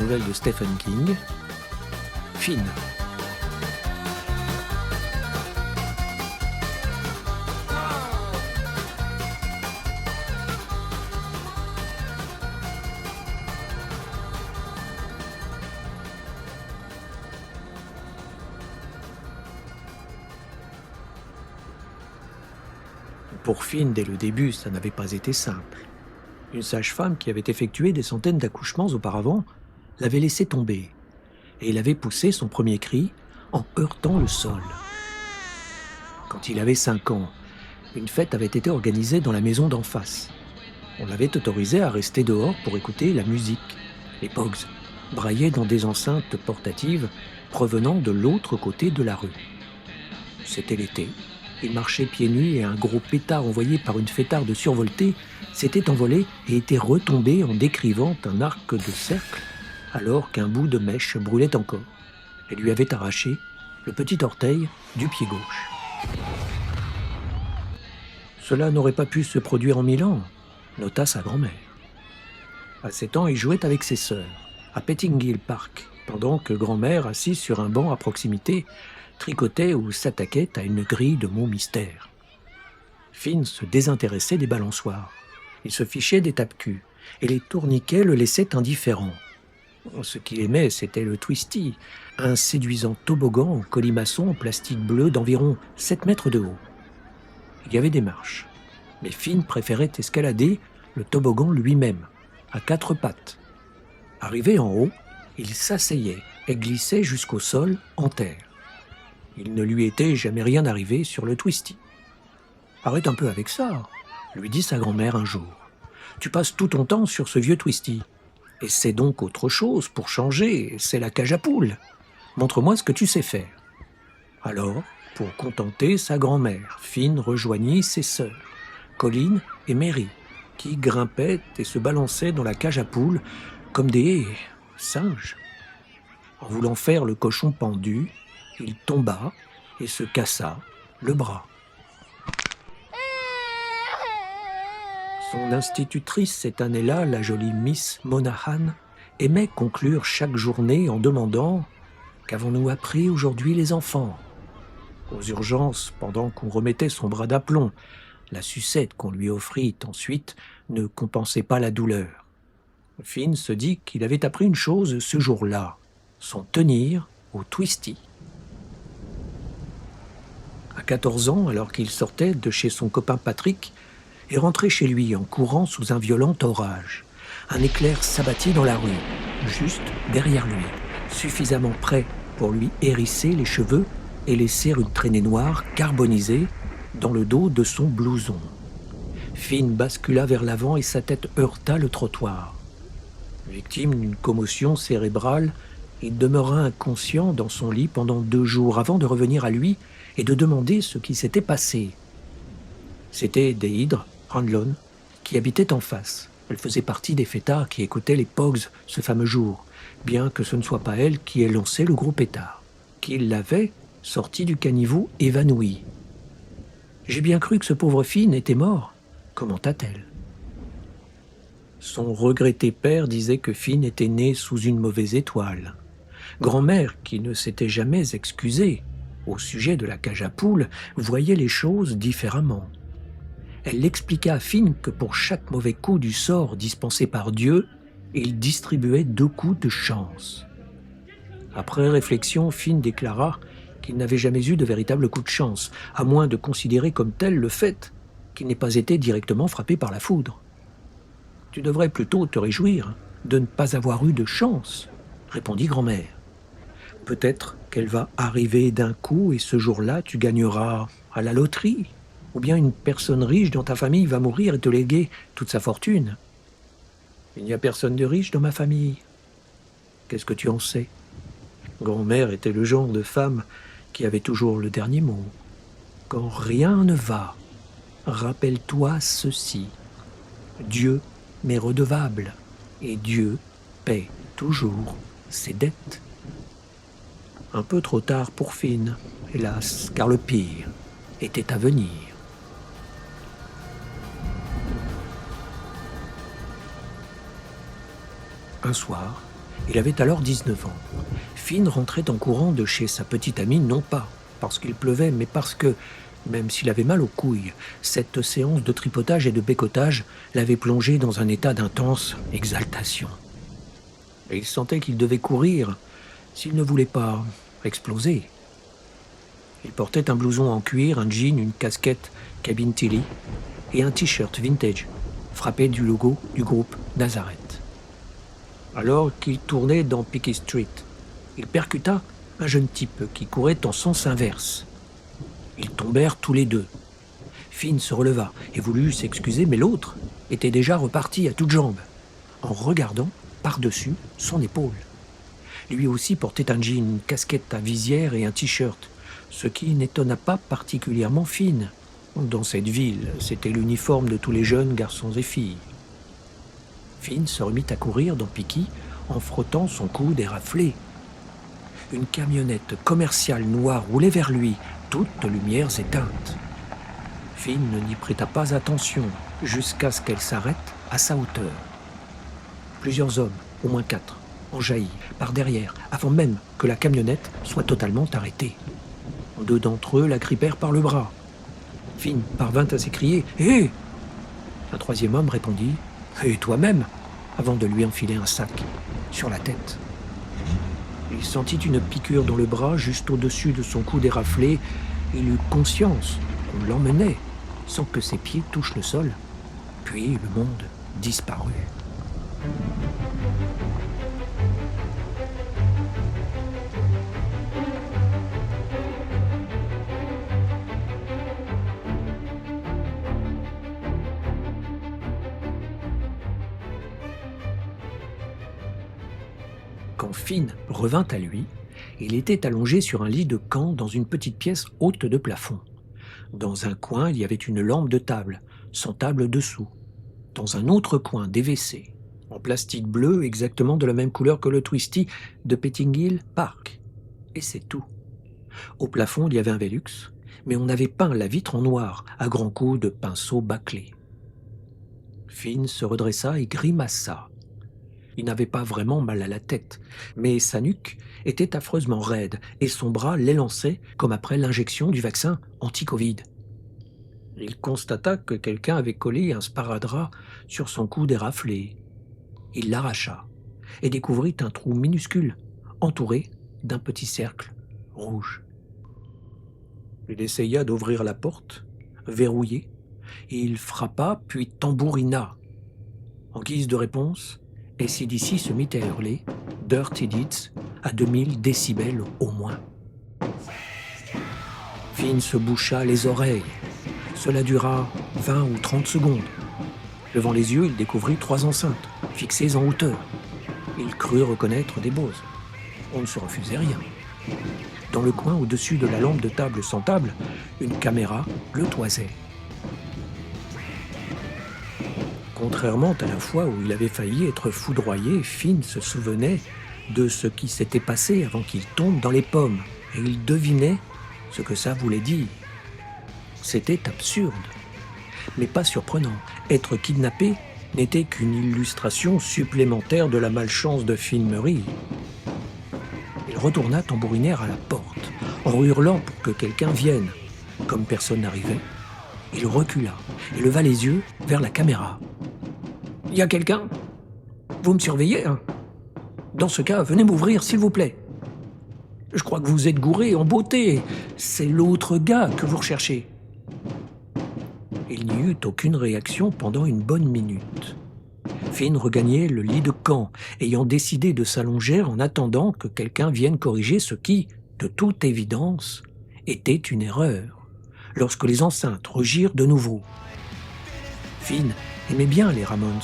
nouvelle de Stephen King, Finn. Pour Finn, dès le début, ça n'avait pas été simple. Une sage-femme qui avait effectué des centaines d'accouchements auparavant l'avait laissé tomber, et il avait poussé son premier cri en heurtant le sol. Quand il avait 5 ans, une fête avait été organisée dans la maison d'en face. On l'avait autorisé à rester dehors pour écouter la musique. Les Pogs braillaient dans des enceintes portatives provenant de l'autre côté de la rue. C'était l'été. Il marchait pieds nus et un gros pétard envoyé par une fêtarde survoltée s'était envolé et était retombé en décrivant un arc de cercle alors qu'un bout de mèche brûlait encore et lui avait arraché le petit orteil du pied gauche. Cela n'aurait pas pu se produire en 1000 ans, nota sa grand-mère. À 7 ans, il jouait avec ses sœurs, à Pettingill Park, pendant que grand-mère, assise sur un banc à proximité, tricotait ou s'attaquait à une grille de mots mystères. Finn se désintéressait des balançoires. Il se fichait des tape-culs, et les tourniquets le laissaient indifférent. Ce qu'il aimait, c'était le Twisty, un séduisant toboggan en colimaçon en plastique bleu d'environ 7 mètres de haut. Il y avait des marches, mais Finn préférait escalader le toboggan lui-même, à 4 pattes. Arrivé en haut, il s'asseyait et glissait jusqu'au sol en terre. Il ne lui était jamais rien arrivé sur le Twisty. « Arrête un peu avec ça, » lui dit sa grand-mère un jour. « Tu passes tout ton temps sur ce vieux Twisty. Et c'est donc autre chose pour changer, c'est la cage à poules. Montre-moi ce que tu sais faire. » Alors, pour contenter sa grand-mère, Finn rejoignit ses sœurs, Colleen et Mary, qui grimpaient et se balançaient dans la cage à poules comme des singes. En voulant faire le cochon pendu, il tomba et se cassa le bras. Son institutrice cette année-là, la jolie Miss Monahan, aimait conclure chaque journée en demandant « Qu'avons-nous appris aujourd'hui les enfants ?» Aux urgences, pendant qu'on remettait son bras d'aplomb, la sucette qu'on lui offrit ensuite ne compensait pas la douleur. Finn se dit qu'il avait appris une chose ce jour-là, s'en tenir au Twisty. À 14 ans, alors qu'il sortait de chez son copain Patrick, et rentrait chez lui en courant sous un violent orage. Un éclair s'abattit dans la rue, juste derrière lui, suffisamment près pour lui hérisser les cheveux et laisser une traînée noire carbonisée dans le dos de son blouson. Finn bascula vers l'avant et sa tête heurta le trottoir. Victime d'une commotion cérébrale, il demeura inconscient dans son lit pendant 2 jours avant de revenir à lui et de demander ce qui s'était passé. C'était Deidre Hanlon qui habitait en face. Elle faisait partie des fêtards qui écoutaient les Pogs ce fameux jour, bien que ce ne soit pas elle qui ait lancé le gros pétard, qui l'avait sorti du caniveau évanoui. « J'ai bien cru que ce pauvre Finn était mort », commenta-t-elle. Son regretté père disait que Finn était né sous une mauvaise étoile. Grand-mère, qui ne s'était jamais excusée au sujet de la cage à poules, voyait les choses différemment. Elle expliqua à Finn que pour chaque mauvais coup du sort dispensé par Dieu, il distribuait 2 coups de chance. Après réflexion, Finn déclara qu'il n'avait jamais eu de véritable coup de chance, à moins de considérer comme tel le fait qu'il n'ait pas été directement frappé par la foudre. « Tu devrais plutôt te réjouir de ne pas avoir eu de chance, » répondit grand-mère. « Peut-être qu'elle va arriver d'un coup et ce jour-là tu gagneras à la loterie. Ou bien une personne riche dans ta famille va mourir et te léguer toute sa fortune. » « Il n'y a personne de riche dans ma famille. »« Qu'est-ce que tu en sais ?» Grand-mère était le genre de femme qui avait toujours le dernier mot. « Quand rien ne va, rappelle-toi ceci. Dieu m'est redevable et Dieu paie toujours ses dettes. » Un peu trop tard pour Finn, hélas, car le pire était à venir. Un soir, Il avait alors 19 ans. Finn rentrait en courant de chez sa petite amie, non pas parce qu'il pleuvait, mais parce que, même s'il avait mal aux couilles, cette séance de tripotage et de bécotage l'avait plongé dans un état d'intense exaltation. Et il sentait qu'il devait courir s'il ne voulait pas exploser. Il portait un blouson en cuir, un jean, une casquette Cabin Tilly et un t-shirt vintage frappé du logo du groupe Nazareth. Alors qu'il tournait dans Pickey Street, il percuta un jeune type qui courait en sens inverse. Ils tombèrent tous les deux. Finn se releva et voulut s'excuser, mais l'autre était déjà reparti à toutes jambes, en regardant par-dessus son épaule. Lui aussi portait un jean, une casquette à visière et un t-shirt, ce qui n'étonna pas particulièrement Finn. Dans cette ville, c'était l'uniforme de tous les jeunes garçons et filles. Finn se remit à courir dans Pickey en frottant son coude éraflé. Une camionnette commerciale noire roulait vers lui, toutes lumières éteintes. Finn n'y prêta pas attention jusqu'à ce qu'elle s'arrête à sa hauteur. Plusieurs hommes, au moins 4, en jaillit par derrière, avant même que la camionnette soit totalement arrêtée. 2 d'entre eux la grippèrent par le bras. Finn parvint à s'écrier « Hé !» Un 3e homme répondit « Et toi-même ?» avant de lui enfiler un sac sur la tête. Il sentit une piqûre dans le bras juste au-dessus de son coude éraflé. Il eut conscience qu'on l'emmenait sans que ses pieds touchent le sol. Puis le monde disparut. Quand Finn revint à lui, il était allongé sur un lit de camp dans une petite pièce haute de plafond. Dans un coin, il y avait une lampe de table, sans table dessous. Dans un autre coin, des WC, en plastique bleu exactement de la même couleur que le Twisty de Pettingill Park. Et c'est tout. Au plafond, il y avait un Velux, mais on avait peint la vitre en noir, à grands coups de pinceau bâclé. Finn se redressa et grimaça. Il n'avait pas vraiment mal à la tête, mais sa nuque était affreusement raide et son bras l'élançait comme après l'injection du vaccin anti-Covid. Il constata que quelqu'un avait collé un sparadrap sur son coude éraflé. Il l'arracha et découvrit un trou minuscule entouré d'un petit cercle rouge. Il essaya d'ouvrir la porte, verrouillée, et il frappa puis tambourina. En guise de réponse, AC/DC se mit à hurler « Dirty Deeds » à 2000 décibels au moins. Finn se boucha les oreilles. Cela dura 20 ou 30 secondes. Levant les yeux, il découvrit 3 enceintes, fixées en hauteur. Il crut reconnaître des Bose. On ne se refusait rien. Dans le coin au-dessus de la lampe de table sans table, une caméra le toisait. Contrairement à la fois où il avait failli être foudroyé, Finn se souvenait de ce qui s'était passé avant qu'il tombe dans les pommes, et il devinait ce que ça voulait dire. C'était absurde, mais pas surprenant. Être kidnappé n'était qu'une illustration supplémentaire de la malchance de Finn Murray. Il retourna tambouriner à la porte, en hurlant pour que quelqu'un vienne. Comme personne n'arrivait, il recula et leva les yeux vers la caméra. « Y a quelqu'un ? Vous me surveillez, hein ? Dans ce cas, venez m'ouvrir, s'il vous plaît. Je crois que vous êtes gouré en beauté. C'est l'autre gars que vous recherchez. » Il n'y eut aucune réaction pendant une bonne minute. Finn regagnait le lit de camp, ayant décidé de s'allonger en attendant que quelqu'un vienne corriger ce qui, de toute évidence, était une erreur, lorsque les enceintes rugirent de nouveau. Finn aimait bien les Ramones,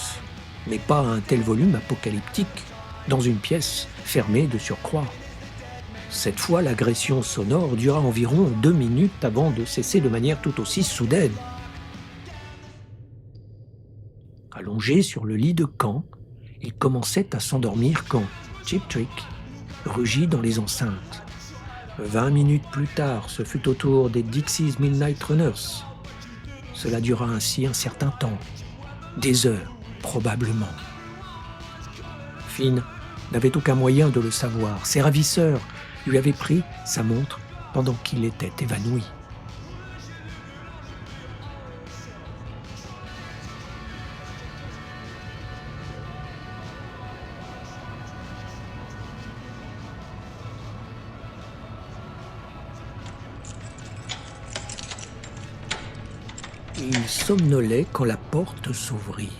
mais pas à un tel volume apocalyptique, dans une pièce fermée de surcroît. Cette fois, l'agression sonore dura environ 2 minutes avant de cesser de manière tout aussi soudaine. Allongé sur le lit de camp, il commençait à s'endormir quand Cheap Trick rugit dans les enceintes. 20 minutes plus tard, ce fut au tour des Dixie's Midnight Runners. Cela dura ainsi un certain temps, des heures probablement. Finn n'avait aucun moyen de le savoir. Ses ravisseurs lui avaient pris sa montre pendant qu'il était évanoui. Il somnolait quand la porte s'ouvrit.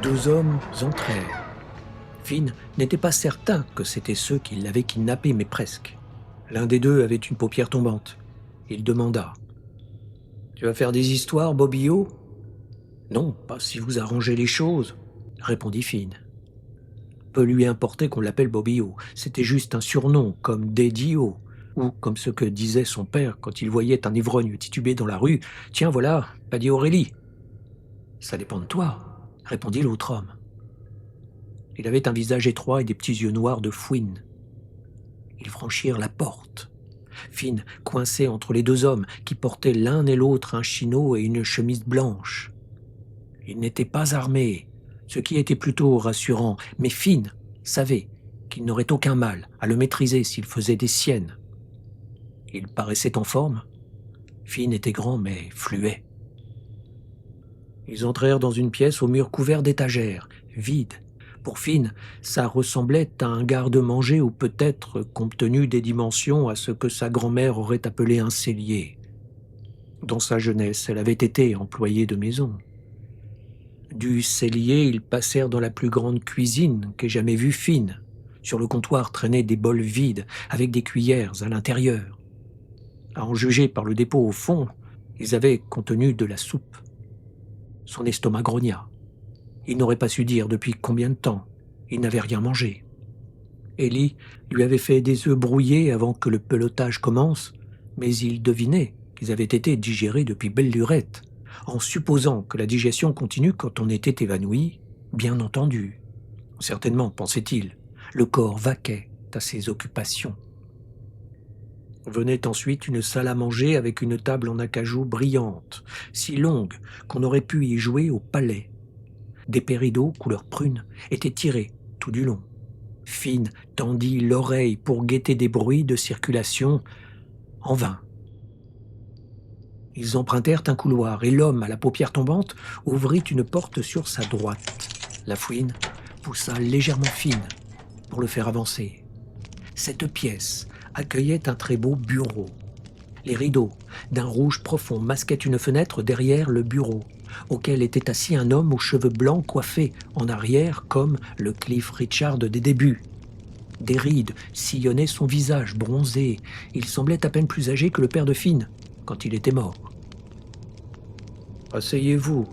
2 hommes entrèrent. Finn n'était pas certain que c'étaient ceux qui l'avaient kidnappé, mais presque. L'un des deux avait une paupière tombante. Il demanda : « Tu vas faire des histoires, Bobby-O ?»« Non, pas si vous arrangez les choses, » répondit Finn. Peu lui importait qu'on l'appelle Bobby-O. C'était juste un surnom, comme Daddy-O, ou comme ce que disait son père quand il voyait un ivrogne titubé dans la rue. « Tiens, voilà, Paddy Aurélie. »« Ça dépend de toi, » répondit l'autre homme. Il avait un visage étroit et des petits yeux noirs de fouine. Ils franchirent la porte. Finn coincé entre les 2 hommes qui portaient l'un et l'autre un chino et une chemise blanche. Ils n'étaient pas armés, ce qui était plutôt rassurant, mais Finn savait qu'il n'aurait aucun mal à le maîtriser s'il faisait des siennes. Il paraissait en forme. Finn était grand mais fluet. Ils entrèrent dans une pièce aux murs couverts d'étagères, vide. Pour Finn, ça ressemblait à un garde-manger ou peut-être, compte tenu des dimensions, à ce que sa grand-mère aurait appelé un cellier. Dans sa jeunesse, elle avait été employée de maison. Du cellier, ils passèrent dans la plus grande cuisine qu'ait jamais vue Finn. Sur le comptoir traînaient des bols vides avec des cuillères à l'intérieur. À en juger par le dépôt au fond, ils avaient contenu de la soupe. Son estomac grogna. Il n'aurait pas su dire depuis combien de temps il n'avait rien mangé. Ellie lui avait fait des œufs brouillés avant que le pelotage commence, mais il devinait qu'ils avaient été digérés depuis belle lurette, en supposant que la digestion continue quand on était évanoui, bien entendu. Certainement, pensait-il, le corps vaquait à ses occupations. Venait ensuite une salle à manger avec une table en acajou brillante, si longue qu'on aurait pu y jouer au palais. Des rideaux couleur prune étaient tirés tout du long. Finn tendit l'oreille pour guetter des bruits de circulation, en vain. Ils empruntèrent un couloir et l'homme à la paupière tombante ouvrit une porte sur sa droite. La fouine poussa légèrement Finn pour le faire avancer. Cette pièce accueillait un très beau bureau. Les rideaux d'un rouge profond masquaient une fenêtre derrière le bureau, auquel était assis un homme aux cheveux blancs coiffés en arrière comme le Cliff Richard des débuts. Des rides sillonnaient son visage bronzé. Il semblait à peine plus âgé que le père de Finn quand il était mort. « Asseyez-vous. »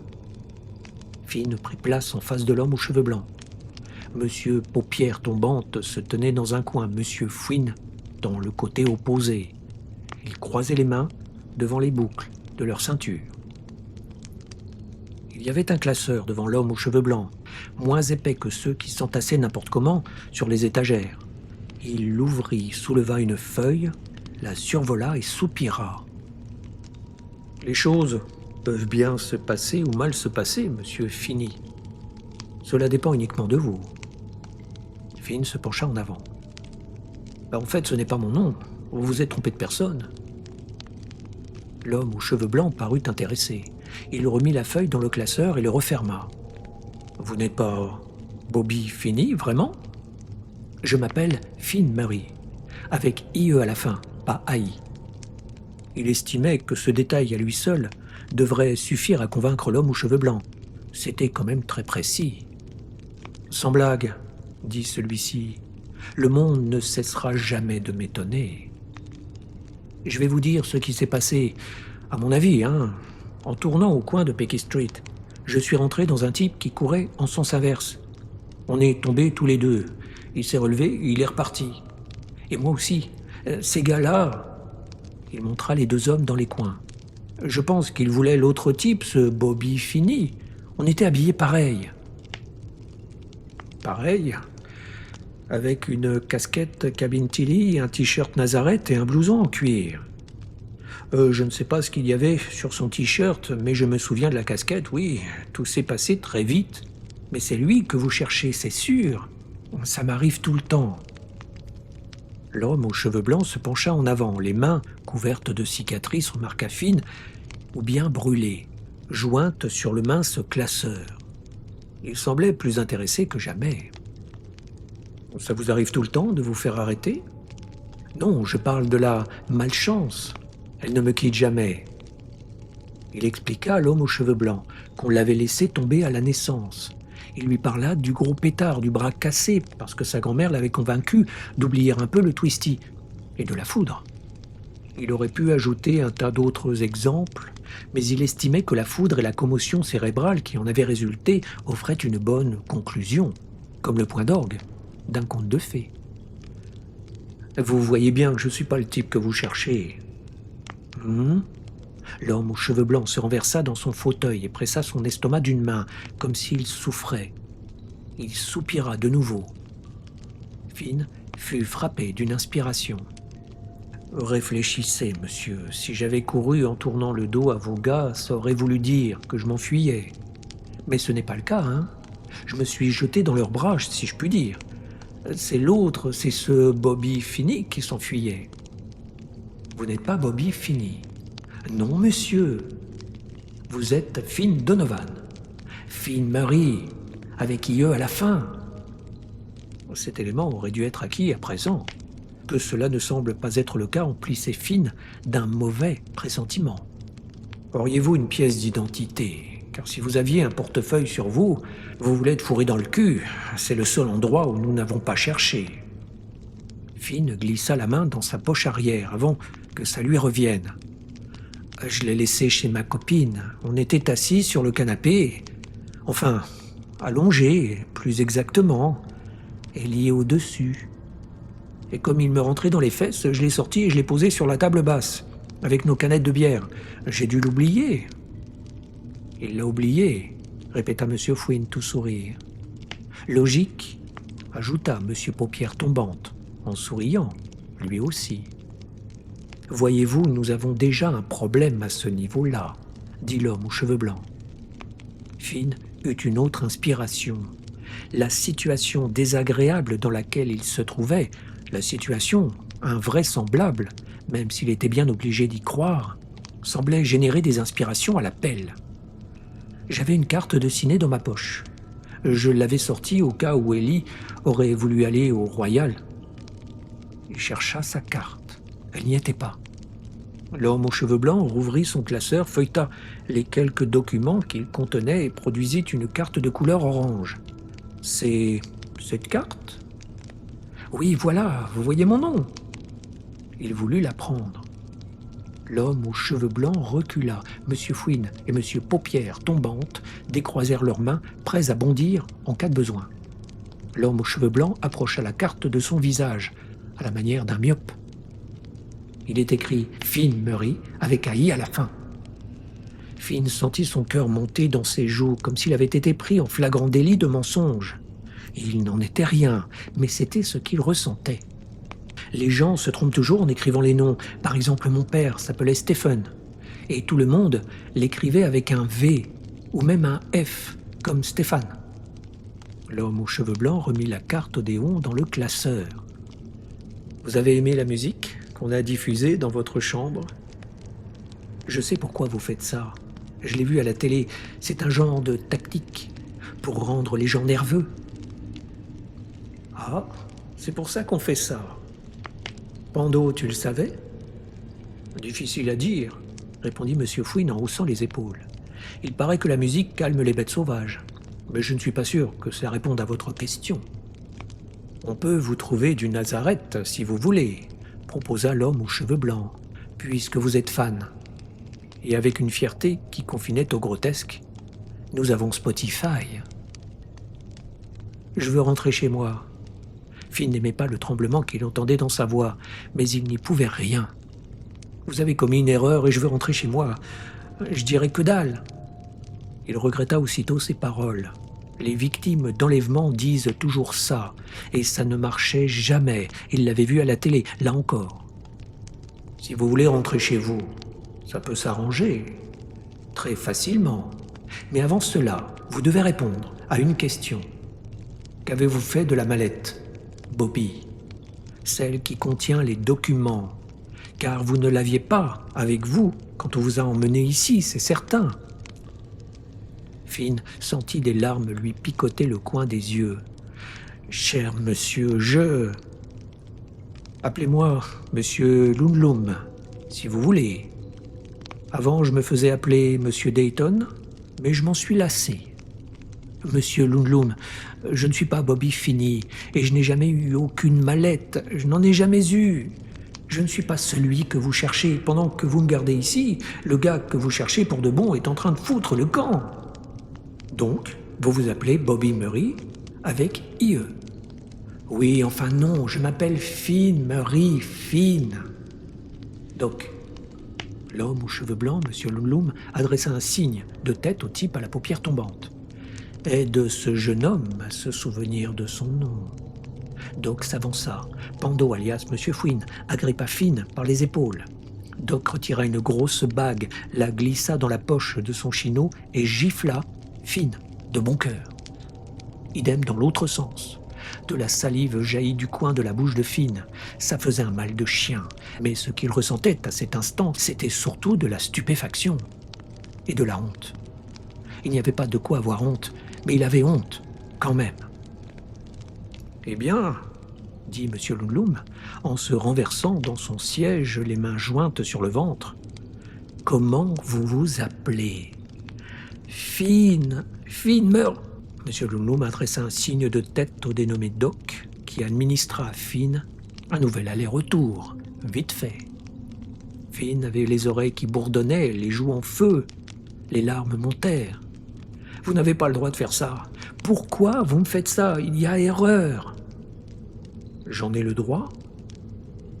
Finn prit place en face de l'homme aux cheveux blancs. Monsieur Paupière Tombante se tenait dans un coin, Monsieur Fouine dans le côté opposé. Ils croisaient les mains devant les boucles de leur ceinture. Il y avait un classeur devant l'homme aux cheveux blancs, moins épais que ceux qui s'entassaient n'importe comment sur les étagères. Il l'ouvrit, souleva une feuille, la survola et soupira. « Les choses peuvent bien se passer ou mal se passer, monsieur Finny. Cela dépend uniquement de vous. » Finn se pencha en avant. « En fait, ce n'est pas mon nom. Vous vous êtes trompé de personne. » L'homme aux cheveux blancs parut intéressé. Il remit la feuille dans le classeur et le referma. « Vous n'êtes pas Bobby Finny, vraiment ? » « Je m'appelle Finn Murray, avec IE à la fin, pas AI. » Il estimait que ce détail à lui seul devrait suffire à convaincre l'homme aux cheveux blancs. C'était quand même très précis. « Sans blague, » dit celui-ci, « le monde ne cessera jamais de m'étonner. Je vais vous dire ce qui s'est passé, à mon avis, en tournant au coin de Pecky Street. Je suis rentré dans un type qui courait en sens inverse. On est tombés tous les deux. Il s'est relevé, il est reparti. Et moi aussi. Ces gars-là... » Il montra les 2 hommes dans les coins. « Je pense qu'il voulait l'autre type, ce Bobby Finny. On était habillés pareil. » Pareil ? Avec une casquette Cabin Tilly, un t-shirt Nazareth et un blouson en cuir. Je ne sais pas ce qu'il y avait sur son t-shirt, mais je me souviens de la casquette, oui. Tout s'est passé très vite. Mais c'est lui que vous cherchez, c'est sûr. Ça m'arrive tout le temps. » L'homme aux cheveux blancs se pencha en avant, les mains couvertes de cicatrices, remarqua Finn, ou bien brûlées, jointes sur le mince classeur. Il semblait plus intéressé que jamais. « Ça vous arrive tout le temps de vous faire arrêter ? » ?»« Non, je parle de la malchance. Elle ne me quitte jamais. » Il expliqua à l'homme aux cheveux blancs qu'on l'avait laissé tomber à la naissance. Il lui parla du gros pétard du bras cassé parce que sa grand-mère l'avait convaincu d'oublier un peu le twisty et de la foudre. Il aurait pu ajouter un tas d'autres exemples, mais il estimait que la foudre et la commotion cérébrale qui en avait résulté offraient une bonne conclusion, comme le point d'orgue d'un conte de fées. « Vous voyez bien que je ne suis pas le type que vous cherchez. » L'homme aux cheveux blancs se renversa dans son fauteuil et pressa son estomac d'une main, comme s'il souffrait. Il soupira de nouveau. Finn fut frappé d'une inspiration. « Réfléchissez, monsieur. Si j'avais couru en tournant le dos à vos gars, ça aurait voulu dire que je m'enfuyais. Mais ce n'est pas le cas, hein. Je me suis jeté dans leurs bras, si je puis dire. C'est l'autre, c'est ce Bobby Finney qui s'enfuyait. » « Vous n'êtes pas Bobby Finney. »« Non, monsieur. Vous êtes Finn Donovan. Finn Murray, avec IE à la fin. » Cet élément aurait dû être acquis à présent. Que cela ne semble pas être le cas emplissait Finn d'un mauvais pressentiment. Auriez-vous une pièce d'identité ? Car si vous aviez un portefeuille sur vous, vous voulez être fourré dans le cul. C'est le seul endroit où nous n'avons pas cherché. Finn glissa la main dans sa poche arrière avant que ça lui revienne. Je l'ai laissé chez ma copine. On était assis sur le canapé. Enfin, allongé, plus exactement, et lié au-dessus. Et comme il me rentrait dans les fesses, je l'ai sorti et je l'ai posé sur la table basse, avec nos canettes de bière. J'ai dû l'oublier. Il l'a oublié, répéta M. Fouine tout sourire. Logique, ajouta M. Paupière tombante, en souriant, lui aussi. Voyez-vous, nous avons déjà un problème à ce niveau-là, dit l'homme aux cheveux blancs. Finn eut une autre inspiration. La situation désagréable dans laquelle il se trouvait, la situation invraisemblable, même s'il était bien obligé d'y croire, semblait générer des inspirations à la pelle. J'avais une carte de ciné dans ma poche. Je l'avais sortie au cas où Ellie aurait voulu aller au Royal. Il chercha sa carte. Elle n'y était pas. L'homme aux cheveux blancs rouvrit son classeur, feuilleta les quelques documents qu'il contenait et produisit une carte de couleur orange. « C'est cette carte ? » ?»« Oui, voilà, vous voyez mon nom. » Il voulut la prendre. L'homme aux cheveux blancs recula. M. Fouine et M. Paupière tombante décroisèrent leurs mains, prêts à bondir en cas de besoin. L'homme aux cheveux blancs approcha la carte de son visage, à la manière d'un myope. Il est écrit « Finn Murray » avec un « i » à la fin. Finn sentit son cœur monter dans ses joues, comme s'il avait été pris en flagrant délit de mensonge. Il n'en était rien, mais c'était ce qu'il ressentait. Les gens se trompent toujours en écrivant les noms. Par exemple, mon père s'appelait Stephen, et tout le monde l'écrivait avec un V, ou même un F, comme Stéphane. L'homme aux cheveux blancs remit la carte Odéon dans le classeur. « Vous avez aimé la musique qu'on a diffusée dans votre chambre ? Je sais pourquoi vous faites ça. Je l'ai vu à la télé. C'est un genre de tactique pour rendre les gens nerveux. » « Ah, c'est pour ça qu'on fait ça. Pando, tu le savais ? » ?»« Difficile à dire, » répondit M. Fouine en haussant les épaules. « Il paraît que la musique calme les bêtes sauvages. Mais je ne suis pas sûr que ça réponde à votre question. »« On peut vous trouver du Nazareth, si vous voulez, » proposa l'homme aux cheveux blancs, « puisque vous êtes fan. » Et avec une fierté qui confinait au grotesque, « Nous avons Spotify. »« Je veux rentrer chez moi. » Finn n'aimait pas le tremblement qu'il entendait dans sa voix, mais il n'y pouvait rien. « Vous avez commis une erreur et je veux rentrer chez moi. Je dirais que dalle. » Il regretta aussitôt ses paroles. Les victimes d'enlèvement disent toujours ça, et ça ne marchait jamais. Il l'avait vu à la télé, là encore. « Si vous voulez rentrer chez vous, ça peut s'arranger, très facilement. Mais avant cela, vous devez répondre à une question. Qu'avez-vous fait de la mallette, Bobby? Celle qui contient les documents. Car vous ne l'aviez pas avec vous quand on vous a emmené ici, c'est certain. » Finn sentit des larmes lui picoter le coin des yeux. « Cher monsieur, Appelez-moi monsieur Lunlum, si vous voulez. Avant, je me faisais appeler monsieur Dayton, mais je m'en suis lassé. Monsieur Lunlum, je ne suis pas Bobby Finney, et je n'ai jamais eu aucune mallette, je n'en ai jamais eu. Je ne suis pas celui que vous cherchez. Pendant que vous me gardez ici, le gars que vous cherchez pour de bon est en train de foutre le camp. Donc, vous vous appelez Bobby Murray avec IE. Oui, enfin non, je m'appelle Finn Murray, Finn. Donc, l'homme aux cheveux blancs, monsieur Lunlum, adressa un signe de tête au type à la paupière tombante. Aide ce jeune homme à se souvenir de son nom. Doc s'avança. Pando, alias Monsieur Fouine, agrippa Finn par les épaules. Doc retira une grosse bague, la glissa dans la poche de son chino et gifla Finn de bon cœur. Idem dans l'autre sens. De la salive jaillit du coin de la bouche de Finn. Ça faisait un mal de chien, mais ce qu'il ressentait à cet instant, c'était surtout de la stupéfaction et de la honte. Il n'y avait pas de quoi avoir honte, mais il avait honte, quand même. « Eh bien, dit M. Lunlum, en se renversant dans son siège, les mains jointes sur le ventre, « comment vous vous appelez ?»« Finn meurt !» M. Lunlum adressa un signe de tête au dénommé Doc, qui administra à Finn un nouvel aller-retour, vite fait. Finn avait les oreilles qui bourdonnaient, les joues en feu, les larmes montèrent. « Vous n'avez pas le droit de faire ça. Pourquoi vous me faites ça? Il y a erreur. » « J'en ai le droit ?»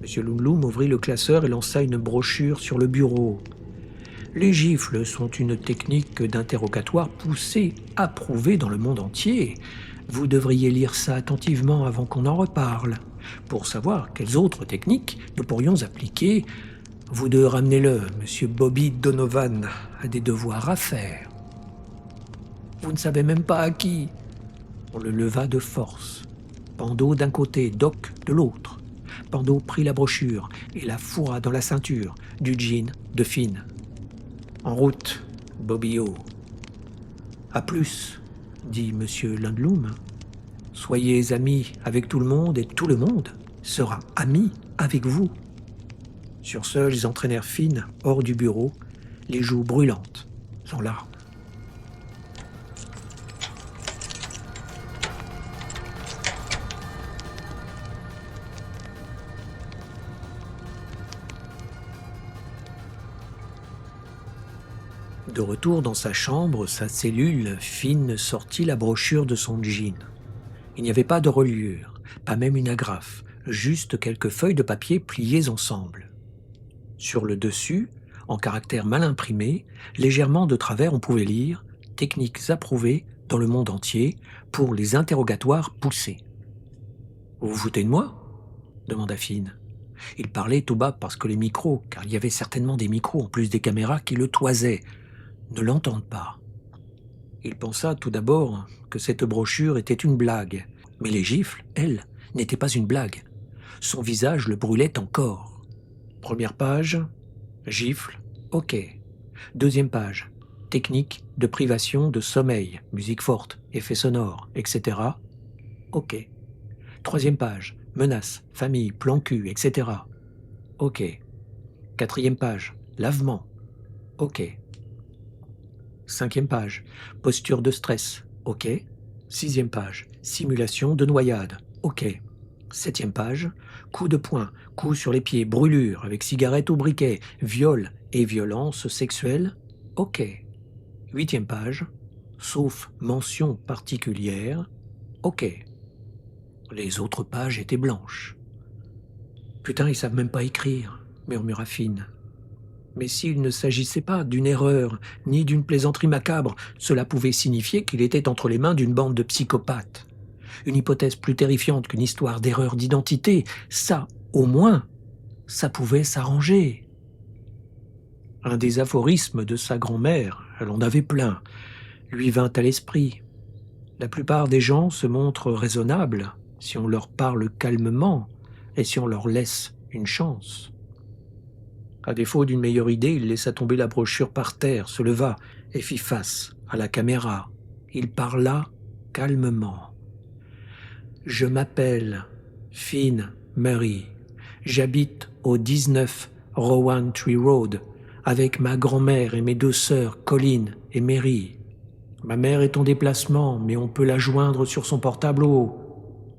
M. Lunlum ouvrit le classeur et lança une brochure sur le bureau. « Les gifles sont une technique d'interrogatoire poussée, approuvée dans le monde entier. Vous devriez lire ça attentivement avant qu'on en reparle, pour savoir quelles autres techniques nous pourrions appliquer. Vous deux, ramenez-le, M. Bobby Donovan a des devoirs à faire. » Vous ne savez même pas à qui. On le leva de force. Pando d'un côté, Doc de l'autre. Pando prit la brochure et la fourra dans la ceinture du jean de Finn. « En route, Bobby-o. »« À plus, dit M. Lunlum. Soyez amis avec tout le monde et tout le monde sera ami avec vous. » Sur ce, ils entraînèrent Finn hors du bureau, les joues brûlantes, sans larmes. De retour dans sa chambre, sa cellule, Finn sortit la brochure de son jean. Il n'y avait pas de reliure, pas même une agrafe, juste quelques feuilles de papier pliées ensemble. Sur le dessus, en caractères mal imprimés, légèrement de travers on pouvait lire « Techniques approuvées dans le monde entier pour les interrogatoires poussés ». « Vous vous foutez de moi ?» demanda Finn. Il parlait tout bas parce que les micros, car il y avait certainement des micros en plus des caméras qui le toisaient, ne l'entendent pas. Il pensa tout d'abord que cette brochure était une blague, mais les gifles, elles, n'étaient pas une blague. Son visage le brûlait encore. Première page, gifle, ok. Deuxième page, technique de privation de sommeil, musique forte, effets sonores, etc. Ok. Troisième page, menaces, famille, plan cul, etc. Ok. Quatrième page, lavement. Ok. Cinquième page, posture de stress. Ok. Sixième page, simulation de noyade. Ok. Septième page, coup de poing, coup sur les pieds, brûlure avec cigarette ou briquet, viol et violence sexuelle. Ok. Huitième page, sauf mention particulière. Ok. Les autres pages étaient blanches. Putain, ils savent même pas écrire, murmura Finn. Mais s'il ne s'agissait pas d'une erreur, ni d'une plaisanterie macabre, cela pouvait signifier qu'il était entre les mains d'une bande de psychopathes. Une hypothèse plus terrifiante qu'une histoire d'erreur d'identité, ça, au moins, ça pouvait s'arranger. Un des aphorismes de sa grand-mère, elle en avait plein, lui vint à l'esprit. La plupart des gens se montrent raisonnables si on leur parle calmement et si on leur laisse une chance. À défaut d'une meilleure idée, il laissa tomber la brochure par terre, se leva et fit face à la caméra. Il parla calmement. « Je m'appelle Finn Murray. J'habite au 19 Rowan Tree Road avec ma grand-mère et mes deux sœurs Colin et Mary. Ma mère est en déplacement, mais on peut la joindre sur son portable au... »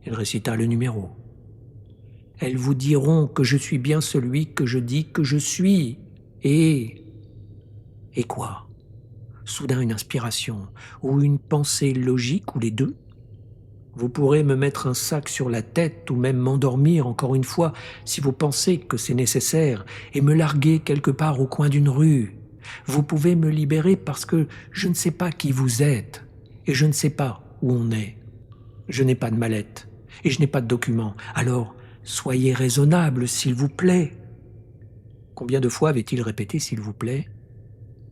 Il récita le numéro. « Elles vous diront que je suis bien celui que je dis que je suis. Et quoi ? Soudain une inspiration, ou une pensée logique, ou les deux ? Vous pourrez me mettre un sac sur la tête ou même m'endormir encore une fois si vous pensez que c'est nécessaire et me larguer quelque part au coin d'une rue. Vous pouvez me libérer parce que je ne sais pas qui vous êtes et je ne sais pas où on est. Je n'ai pas de mallette et je n'ai pas de documents. Alors, soyez raisonnable, s'il vous plaît. » Combien de fois avait-il répété « s'il vous plaît » ?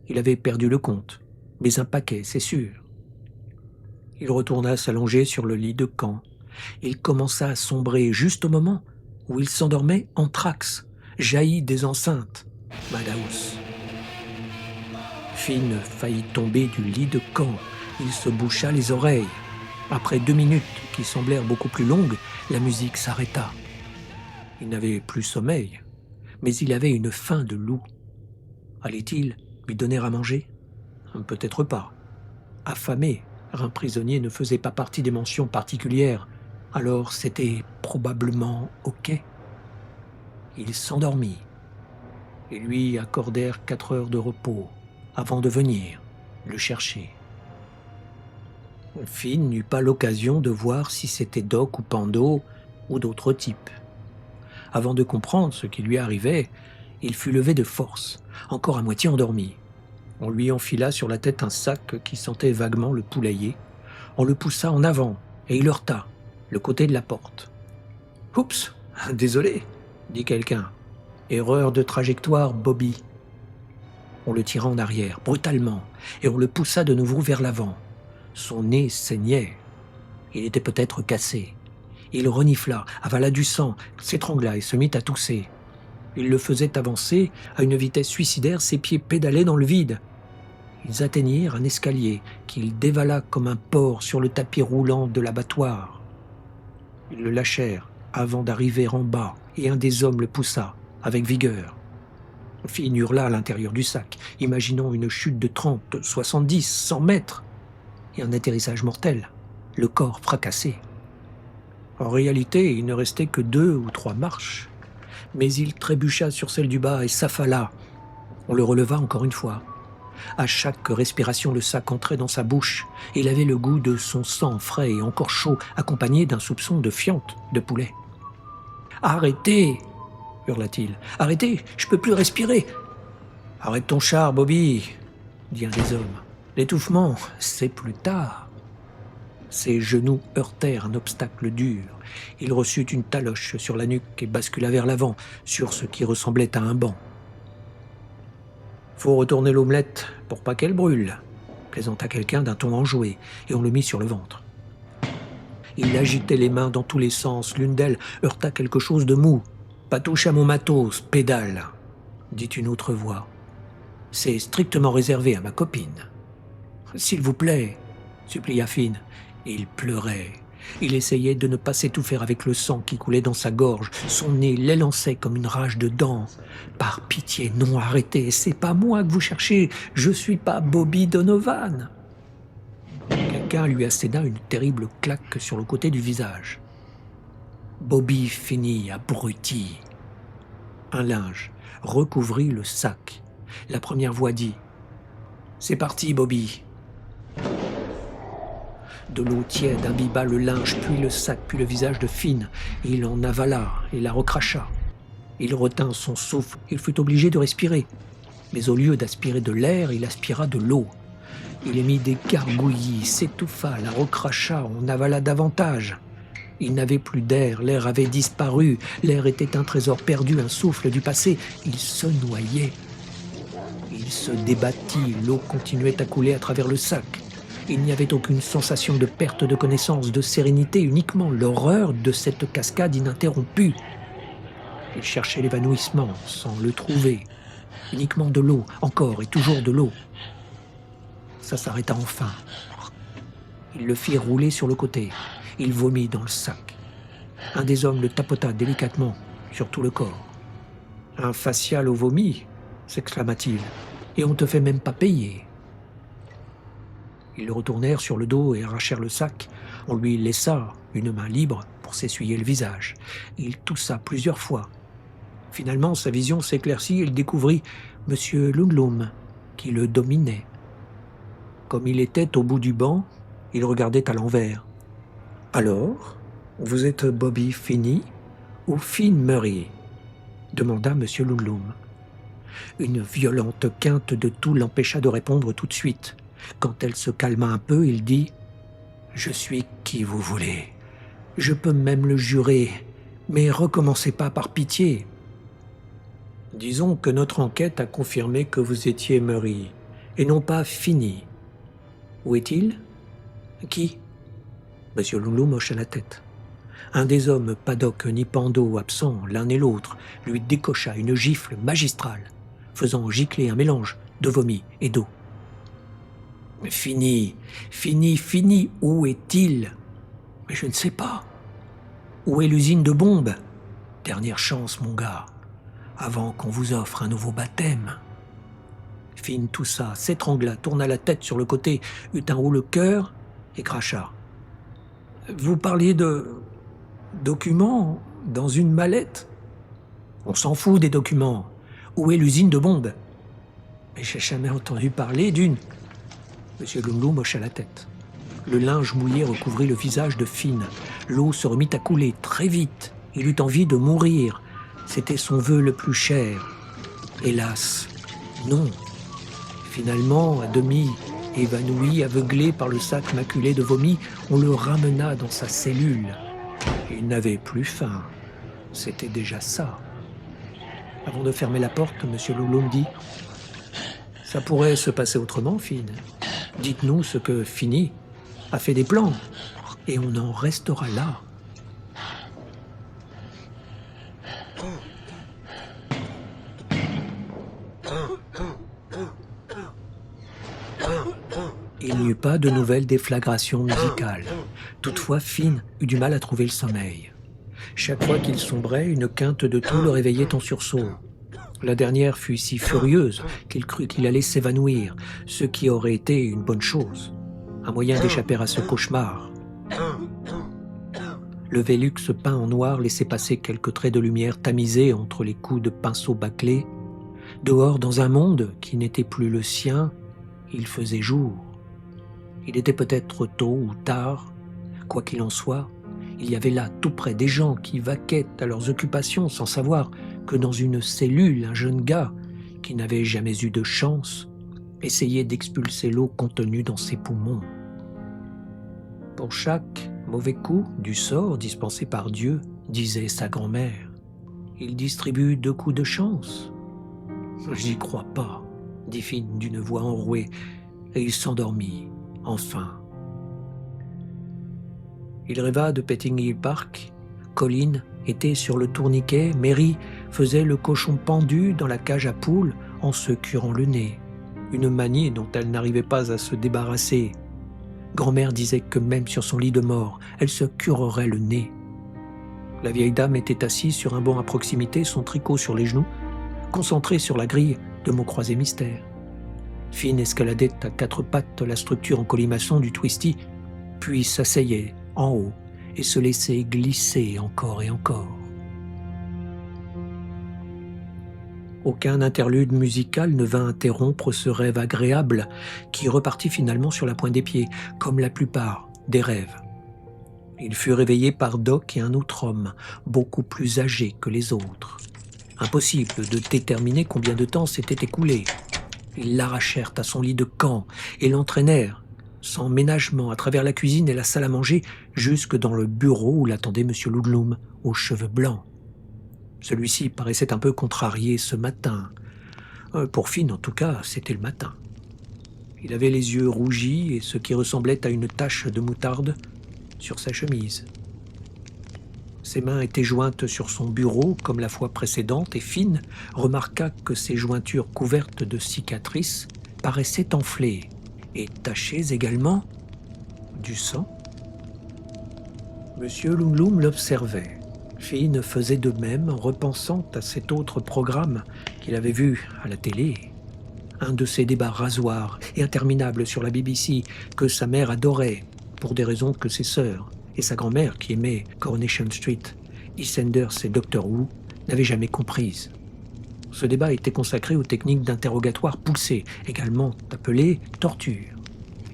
Il avait perdu le compte, mais un paquet, c'est sûr. Il retourna s'allonger sur le lit de camp. Il commença à sombrer juste au moment où il s'endormait anthrax, jailli des enceintes. Madhouse. Finn faillit tomber du lit de camp. Il se boucha les oreilles. Après 2 minutes qui semblèrent beaucoup plus longues, la musique s'arrêta. Il n'avait plus sommeil, mais il avait une faim de loup. Allait-il lui donner à manger ? Peut-être pas. Affamé, un prisonnier ne faisait pas partie des mentions particulières, alors c'était probablement OK. Il s'endormit. Ils lui accordèrent 4 heures de repos avant de venir le chercher. Finn n'eut pas l'occasion de voir si c'était Doc ou Pando ou d'autres types. Avant de comprendre ce qui lui arrivait, il fut levé de force, encore à moitié endormi. On lui enfila sur la tête un sac qui sentait vaguement le poulailler. On le poussa en avant et il heurta le côté de la porte. « Oups, désolé », dit quelqu'un. « Erreur de trajectoire, Bobby. » On le tira en arrière, brutalement, et on le poussa de nouveau vers l'avant. Son nez saignait. Il était peut-être cassé. Il renifla, avala du sang, s'étrangla et se mit à tousser. Il le faisait avancer à une vitesse suicidaire, ses pieds pédalaient dans le vide. Ils atteignirent un escalier qu'il dévala comme un porc sur le tapis roulant de l'abattoir. Ils le lâchèrent avant d'arriver en bas et un des hommes le poussa avec vigueur. Finn hurla à l'intérieur du sac, imaginant une chute de 30, 70, 100 mètres et un atterrissage mortel, le corps fracassé. En réalité, il ne restait que 2 ou 3 marches, mais il trébucha sur celle du bas et s'affala. On le releva encore une fois. À chaque respiration, le sac entrait dans sa bouche. Il avait le goût de son sang frais et encore chaud, accompagné d'un soupçon de fiente de poulet. « Arrêtez !» hurla-t-il. « Arrêtez, je peux plus respirer !»« Arrête ton char, Bobby !» dit un des hommes. « L'étouffement, c'est plus tard. » Ses genoux heurtèrent un obstacle dur. Il reçut une taloche sur la nuque et bascula vers l'avant, sur ce qui ressemblait à un banc. « Faut retourner l'omelette pour pas qu'elle brûle », plaisanta quelqu'un d'un ton enjoué, et on le mit sur le ventre. Il agitait les mains dans tous les sens. L'une d'elles heurta quelque chose de mou. « Pas touche à mon matos, pédale », dit une autre voix. « C'est strictement réservé à ma copine. »« S'il vous plaît », supplia Finn. Il pleurait. Il essayait de ne pas s'étouffer avec le sang qui coulait dans sa gorge. Son nez l'élançait comme une rage de dents. « Par pitié, non, arrêtez, c'est pas moi que vous cherchez. Je suis pas Bobby Donovan. » Quelqu'un lui asséna une terrible claque sur le côté du visage. Bobby finit abruti. Un linge recouvrit le sac. La première voix dit « C'est parti, Bobby !» De l'eau tiède imbiba le linge, puis le sac, puis le visage de Finn. Il en avala et la recracha. Il retint son souffle. Il fut obligé de respirer. Mais au lieu d'aspirer de l'air, il aspira de l'eau. Il émit des gargouillis, s'étouffa, la recracha, en avala davantage. Il n'avait plus d'air, l'air avait disparu. L'air était un trésor perdu, un souffle du passé. Il se noyait. Il se débattit, l'eau continuait à couler à travers le sac. Il n'y avait aucune sensation de perte de connaissance, de sérénité, uniquement l'horreur de cette cascade ininterrompue. Il cherchait l'évanouissement sans le trouver. Uniquement de l'eau, encore et toujours de l'eau. Ça s'arrêta enfin. Il le fit rouler sur le côté. Il vomit dans le sac. Un des hommes le tapota délicatement sur tout le corps. « Un facial au vomi ?» s'exclama-t-il. « Et on te fait même pas payer !» Ils le retournèrent sur le dos et arrachèrent le sac. On lui laissa une main libre pour s'essuyer le visage. Il toussa plusieurs fois. Finalement, sa vision s'éclaircit et il découvrit M. Ludlum, qui le dominait. Comme il était au bout du banc, il regardait à l'envers. « Alors, vous êtes Bobby Finney ou Finn Murray ?» demanda M. Ludlum. Une violente quinte de toux l'empêcha de répondre tout de suite. Quand elle se calma un peu, il dit « Je suis qui vous voulez. Je peux même le jurer, mais recommencez pas par pitié. » Disons que notre enquête a confirmé que vous étiez Murray, et non pas Finney. Où est-il ? Qui ? M. Ludlum hocha la tête. Un des hommes, Paddock ni Pando, absents l'un et l'autre, lui décocha une gifle magistrale, faisant gicler un mélange de vomi et d'eau. « Finney, où est-il ? Mais je ne sais pas. Où est l'usine de bombes ? Dernière chance, mon gars, avant qu'on vous offre un nouveau baptême. » Finn toussa, s'étrangla, tourna la tête sur le côté, eut un haut-le-cœur et cracha. « Vous parliez de documents dans une mallette ? On s'en fout des documents. Où est l'usine de bombes ? Mais j'ai jamais entendu parler d'une... » M. Ludlum hocha la tête. Le linge mouillé recouvrit le visage de Finn. L'eau se remit à couler très vite. Il eut envie de mourir. C'était son vœu le plus cher. Hélas, non. Finalement, à demi évanoui, aveuglé par le sac maculé de vomi, on le ramena dans sa cellule. Il n'avait plus faim. C'était déjà ça. Avant de fermer la porte, M. Ludlum dit « Ça pourrait se passer autrement, Finn. Dites-nous ce que Finney a fait des plans, et on en restera là. » Il n'y eut pas de nouvelle déflagration musicale. Toutefois, Finn eut du mal à trouver le sommeil. Chaque fois qu'il sombrait, une quinte de toux le réveillait en sursaut. La dernière fut si furieuse qu'il crut qu'il allait s'évanouir, ce qui aurait été une bonne chose, un moyen d'échapper à ce cauchemar. Le Velux peint en noir laissait passer quelques traits de lumière tamisés entre les coups de pinceau bâclés. Dehors, dans un monde qui n'était plus le sien, il faisait jour. Il était peut-être tôt ou tard, quoi qu'il en soit, il y avait là tout près des gens qui vaquaient à leurs occupations sans savoir que dans une cellule, un jeune gars, qui n'avait jamais eu de chance, essayait d'expulser l'eau contenue dans ses poumons. Pour chaque mauvais coup du sort dispensé par Dieu, disait sa grand-mère, il distribue 2 coups de chance. J'y crois pas, dit Finn d'une voix enrouée, et il s'endormit, enfin. Il rêva de Petting Hill Park. Colin était sur le tourniquet, Mary faisait le cochon pendu dans la cage à poules en se curant le nez, une manie dont elle n'arrivait pas à se débarrasser. Grand-mère disait que même sur son lit de mort, elle se curerait le nez. La vieille dame était assise sur un banc à proximité, son tricot sur les genoux, concentrée sur la grille de mots croisés mystère. Finn escaladait à 4 pattes la structure en colimaçon du Twisty, puis s'asseyait en haut et se laissait glisser encore et encore. Aucun interlude musical ne vint interrompre ce rêve agréable qui repartit finalement sur la pointe des pieds, comme la plupart des rêves. Il fut réveillé par Doc et un autre homme, beaucoup plus âgé que les autres. Impossible de déterminer combien de temps s'était écoulé. Ils l'arrachèrent à son lit de camp et l'entraînèrent, sans ménagement, à travers la cuisine et la salle à manger, jusque dans le bureau où l'attendait M. Ludlum, aux cheveux blancs. Celui-ci paraissait un peu contrarié ce matin. Pour Finn, en tout cas, c'était le matin. Il avait les yeux rougis et ce qui ressemblait à une tache de moutarde sur sa chemise. Ses mains étaient jointes sur son bureau comme la fois précédente et Finn remarqua que ses jointures couvertes de cicatrices paraissaient enflées et tachées également du sang. Monsieur Lung-Lung l'observait. Finn faisait de même en repensant à cet autre programme qu'il avait vu à la télé. Un de ces débats rasoirs et interminables sur la BBC que sa mère adorait pour des raisons que ses sœurs et sa grand-mère qui aimait Coronation Street, EastEnders et Doctor Who n'avaient jamais comprises. Ce débat était consacré aux techniques d'interrogatoire poussées, également appelées torture.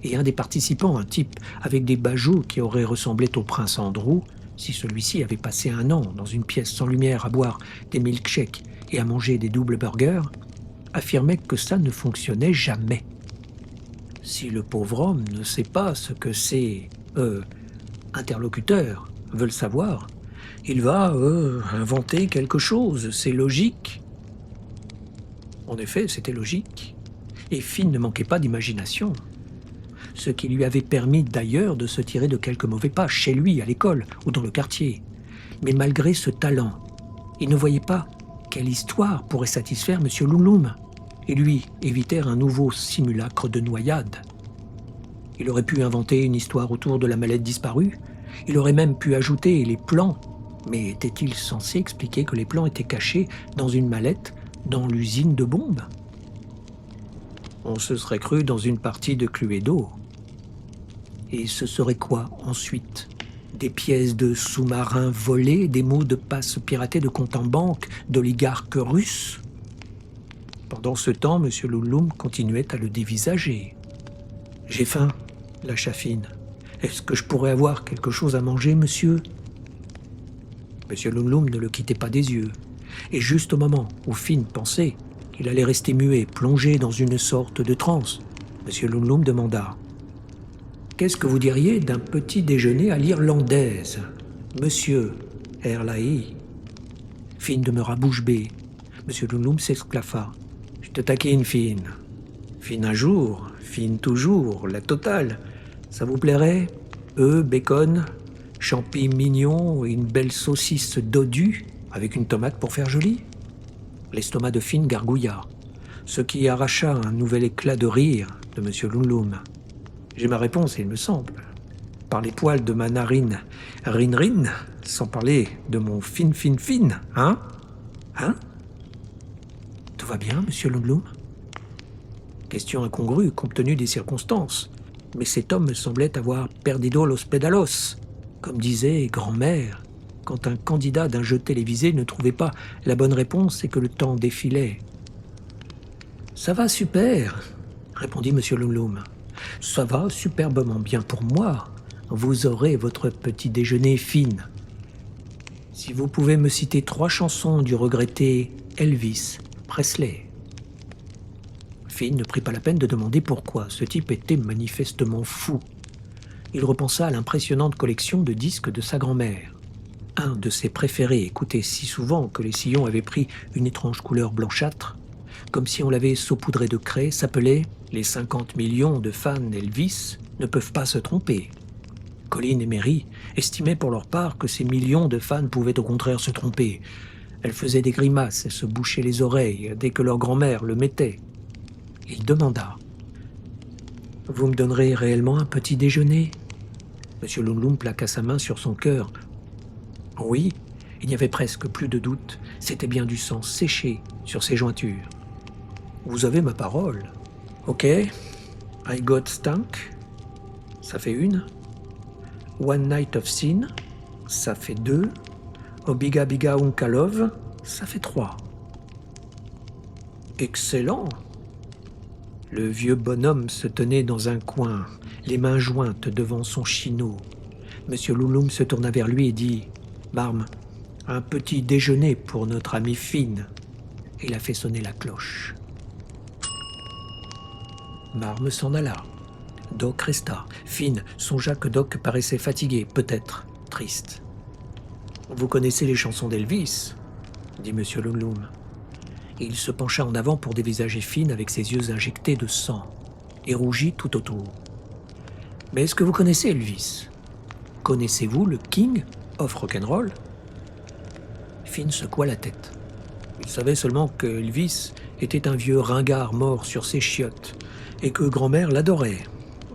Et un des participants, un type avec des bajoux qui aurait ressemblé au prince Andrew, si celui-ci avait passé un an dans une pièce sans lumière à boire des milkshakes et à manger des doubles burgers, affirmait que ça ne fonctionnait jamais. Si le pauvre homme ne sait pas ce que ses interlocuteurs veulent savoir, il va inventer quelque chose, c'est logique. En effet, c'était logique. Et Finn ne manquait pas d'imagination. Ce qui lui avait permis d'ailleurs de se tirer de quelques mauvais pas, chez lui, à l'école ou dans le quartier. Mais malgré ce talent, il ne voyait pas quelle histoire pourrait satisfaire M. Lung-Lung et lui éviter un nouveau simulacre de noyade. Il aurait pu inventer une histoire autour de la mallette disparue, il aurait même pu ajouter les plans, mais était-il censé expliquer que les plans étaient cachés dans une mallette dans l'usine de bombes? On se serait cru dans une partie de Cluedo. Et ce serait quoi ensuite? Des pièces de sous-marins volés, des mots de passe piratés de comptes en banque d'oligarques russes? Pendant ce temps, M. Lung-Lung continuait à le dévisager. « J'ai faim, lâcha Finn. Est-ce que je pourrais avoir quelque chose à manger, monsieur ?» M. Lung-Lung ne le quittait pas des yeux. Et juste au moment où Finn pensait qu'il allait rester muet, plongé dans une sorte de transe, M. Lung-Lung demanda « Qu'est-ce que vous diriez d'un petit déjeuner à l'irlandaise, monsieur Erlaï ?» Finn demeura bouche bée. M. Lung-Lung s'esclaffa. « Je te taquine, Finn. Finn un jour, Finn toujours, la totale. Ça vous plairait? Bacon, champi mignon et une belle saucisse dodue avec une tomate pour faire joli ?» L'estomac de Finn gargouilla, ce qui arracha un nouvel éclat de rire de M. Lung-Lung. « J'ai ma réponse, il me semble. Par les poils de ma narine rin-rin, sans parler de mon fin, hein? Hein? Tout va bien, M. Lung-Lung ?» Question incongrue compte tenu des circonstances, mais cet homme me semblait avoir perdido los pedalos, comme disait grand-mère, quand un candidat d'un jeu télévisé ne trouvait pas la bonne réponse et que le temps défilait. « Ça va super, » répondit M. Lung-Lung. « Ça va superbement bien pour moi. Vous aurez votre petit déjeuner Finn. Si vous pouvez me citer 3 chansons du regretté Elvis Presley. » Finn ne prit pas la peine de demander pourquoi. Ce type était manifestement fou. Il repensa à l'impressionnante collection de disques de sa grand-mère. Un de ses préférés, écouté si souvent que les sillons avaient pris une étrange couleur blanchâtre, comme si on l'avait saupoudré de craie, s'appelait « Les 50 millions de fans Elvis ne peuvent pas se tromper ». Colin et Mary estimaient pour leur part que ces millions de fans pouvaient au contraire se tromper. Elles faisaient des grimaces et se bouchaient les oreilles dès que leur grand-mère le mettait. Il demanda « Vous me donnerez réellement un petit déjeuner ?» M. Lung-Lung plaqua sa main sur son cœur. Oui, il n'y avait presque plus de doute, c'était bien du sang séché sur ses jointures. « Vous avez ma parole. Ok, I got stank, ça fait 1. One Night of Sin, ça fait 2. Obiga Biga Unka Love, ça fait 3. Excellent. Le vieux bonhomme se tenait dans un coin, les mains jointes devant son chino. M. Lung-Lung se tourna vers lui et dit « Marm, un petit déjeuner pour notre ami Finn. » Il a fait sonner la cloche. Marm s'en alla. Doc resta. Finn songea que Doc paraissait fatigué, peut-être triste. « Vous connaissez les chansons d'Elvis ?» dit M. Lung-Lung. Il se pencha en avant pour dévisager Finn avec ses yeux injectés de sang. et rougit tout autour. « Mais est-ce que vous connaissez Elvis? Connaissez-vous le King of Rock'n'Roll » Finn secoua la tête. Il savait seulement que Elvis était un vieux ringard mort sur ses chiottes et que grand-mère l'adorait.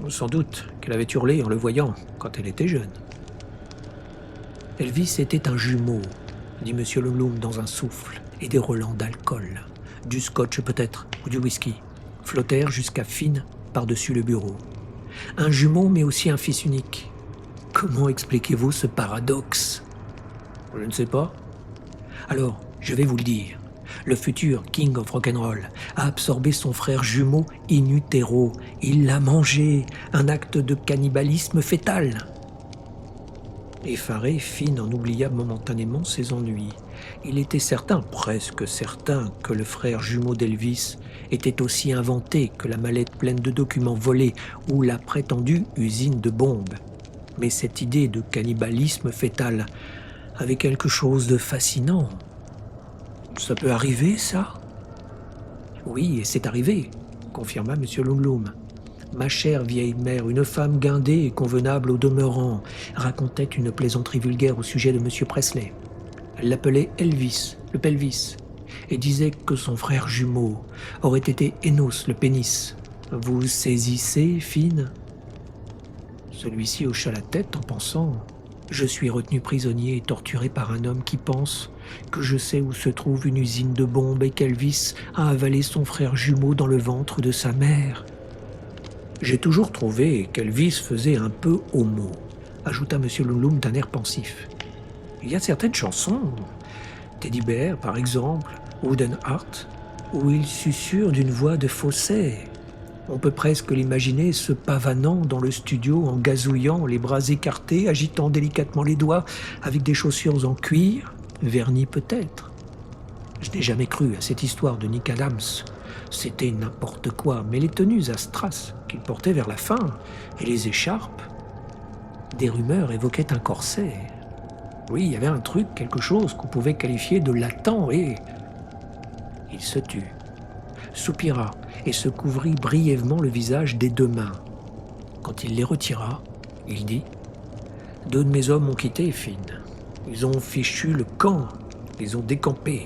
Sans doute qu'elle avait hurlé en le voyant quand elle était jeune. Elvis était un jumeau, dit M. Lundlum dans un souffle, et des relents d'alcool, du scotch peut-être, ou du whisky, flottèrent jusqu'à Finn par-dessus le bureau. Un jumeau, mais aussi un fils unique. Comment expliquez-vous ce paradoxe? Je ne sais pas. Alors, je vais vous le dire. Le futur King of Rock'n'Roll a absorbé son frère jumeau in utero. Il l'a mangé, un acte de cannibalisme fœtal. Effaré, Finn en oublia momentanément ses ennuis. Il était certain, presque certain, que le frère jumeau d'Elvis était aussi inventé que la mallette pleine de documents volés ou la prétendue usine de bombes. Mais cette idée de cannibalisme fœtal avait quelque chose de fascinant. Ça peut arriver, ça? Oui, et c'est arrivé, confirma M. Lundlum. Ma chère vieille mère, une femme guindée et convenable au demeurant, racontait une plaisanterie vulgaire au sujet de M. Presley. Elle l'appelait Elvis, le pelvis, et disait que son frère jumeau aurait été Enos, le pénis. Vous saisissez, Finn? Celui-ci hocha la tête en pensant « Je suis retenu prisonnier et torturé par un homme qui pense que je sais où se trouve une usine de bombes et qu'Elvis a avalé son frère jumeau dans le ventre de sa mère. » J'ai toujours trouvé qu'Elvis faisait un peu homo, ajouta M. Lundlum d'un air pensif. Il y a certaines chansons, Teddy Bear par exemple, Wooden Heart, où il susurre d'une voix de fausset. On peut presque l'imaginer se pavanant dans le studio en gazouillant, les bras écartés, agitant délicatement les doigts, avec des chaussures en cuir, vernis peut-être. Je n'ai jamais cru à cette histoire de Nick Adams. C'était n'importe quoi, mais les tenues à strass qu'il portait vers la fin, et les écharpes, des rumeurs évoquaient un corset. Oui, il y avait un truc, quelque chose qu'on pouvait qualifier de latent, et... Il se tut, soupira, et se couvrit brièvement le visage des deux mains. Quand il les retira, il dit « Deux de mes hommes m'ont quitté, Finn. Ils ont fichu le camp, ils ont décampé,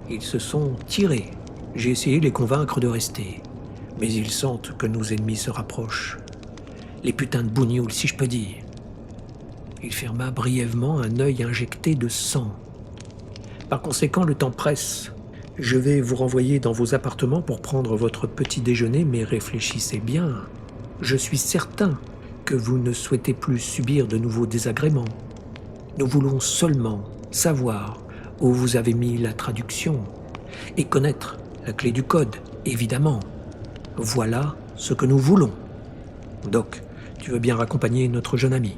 ils se sont tirés. J'ai essayé de les convaincre de rester, mais ils sentent que nos ennemis se rapprochent. Les putains de bougnoules, si je peux dire. » Il ferma brièvement un œil injecté de sang. « Par conséquent, le temps presse. Je vais vous renvoyer dans vos appartements pour prendre votre petit déjeuner, mais réfléchissez bien. Je suis certain que vous ne souhaitez plus subir de nouveaux désagréments. Nous voulons seulement savoir où vous avez mis la traduction et connaître la clé du code, évidemment. Voilà ce que nous voulons. Doc, tu veux bien raccompagner notre jeune ami ?»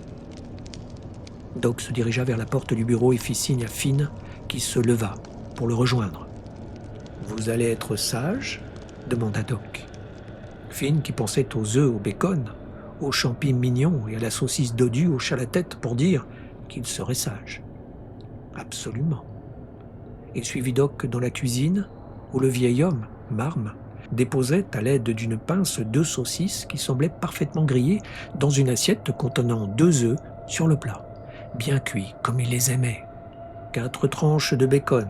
Doc se dirigea vers la porte du bureau et fit signe à Finn, qui se leva pour le rejoindre. « Vous allez être sage ?» demanda Doc. Finn, qui pensait aux œufs au bacon, aux champis mignons et à la saucisse dodue, hocha la tête pour dire qu'il serait sage. Absolument. Il suivit Doc dans la cuisine, où le vieil homme, Marme, déposait à l'aide d'une pince 2 saucisses qui semblaient parfaitement grillées dans une assiette contenant 2 œufs sur le plat, bien cuits comme il les aimait, 4 tranches de bacon,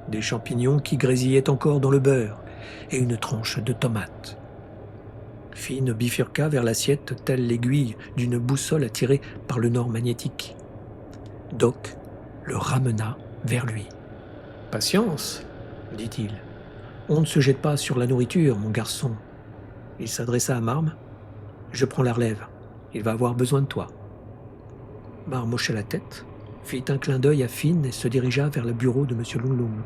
des champignons qui grésillaient encore dans le beurre et une tranche de tomate. Finn bifurqua vers l'assiette telle l'aiguille d'une boussole attirée par le nord magnétique. Doc le ramena vers lui. « Patience, dit-il. On ne se jette pas sur la nourriture, mon garçon. » Il s'adressa à Marme. « Je prends la relève. Il va avoir besoin de toi. » Marme hocha la tête, fit un clin d'œil à Finn et se dirigea vers le bureau de M. Lundlum.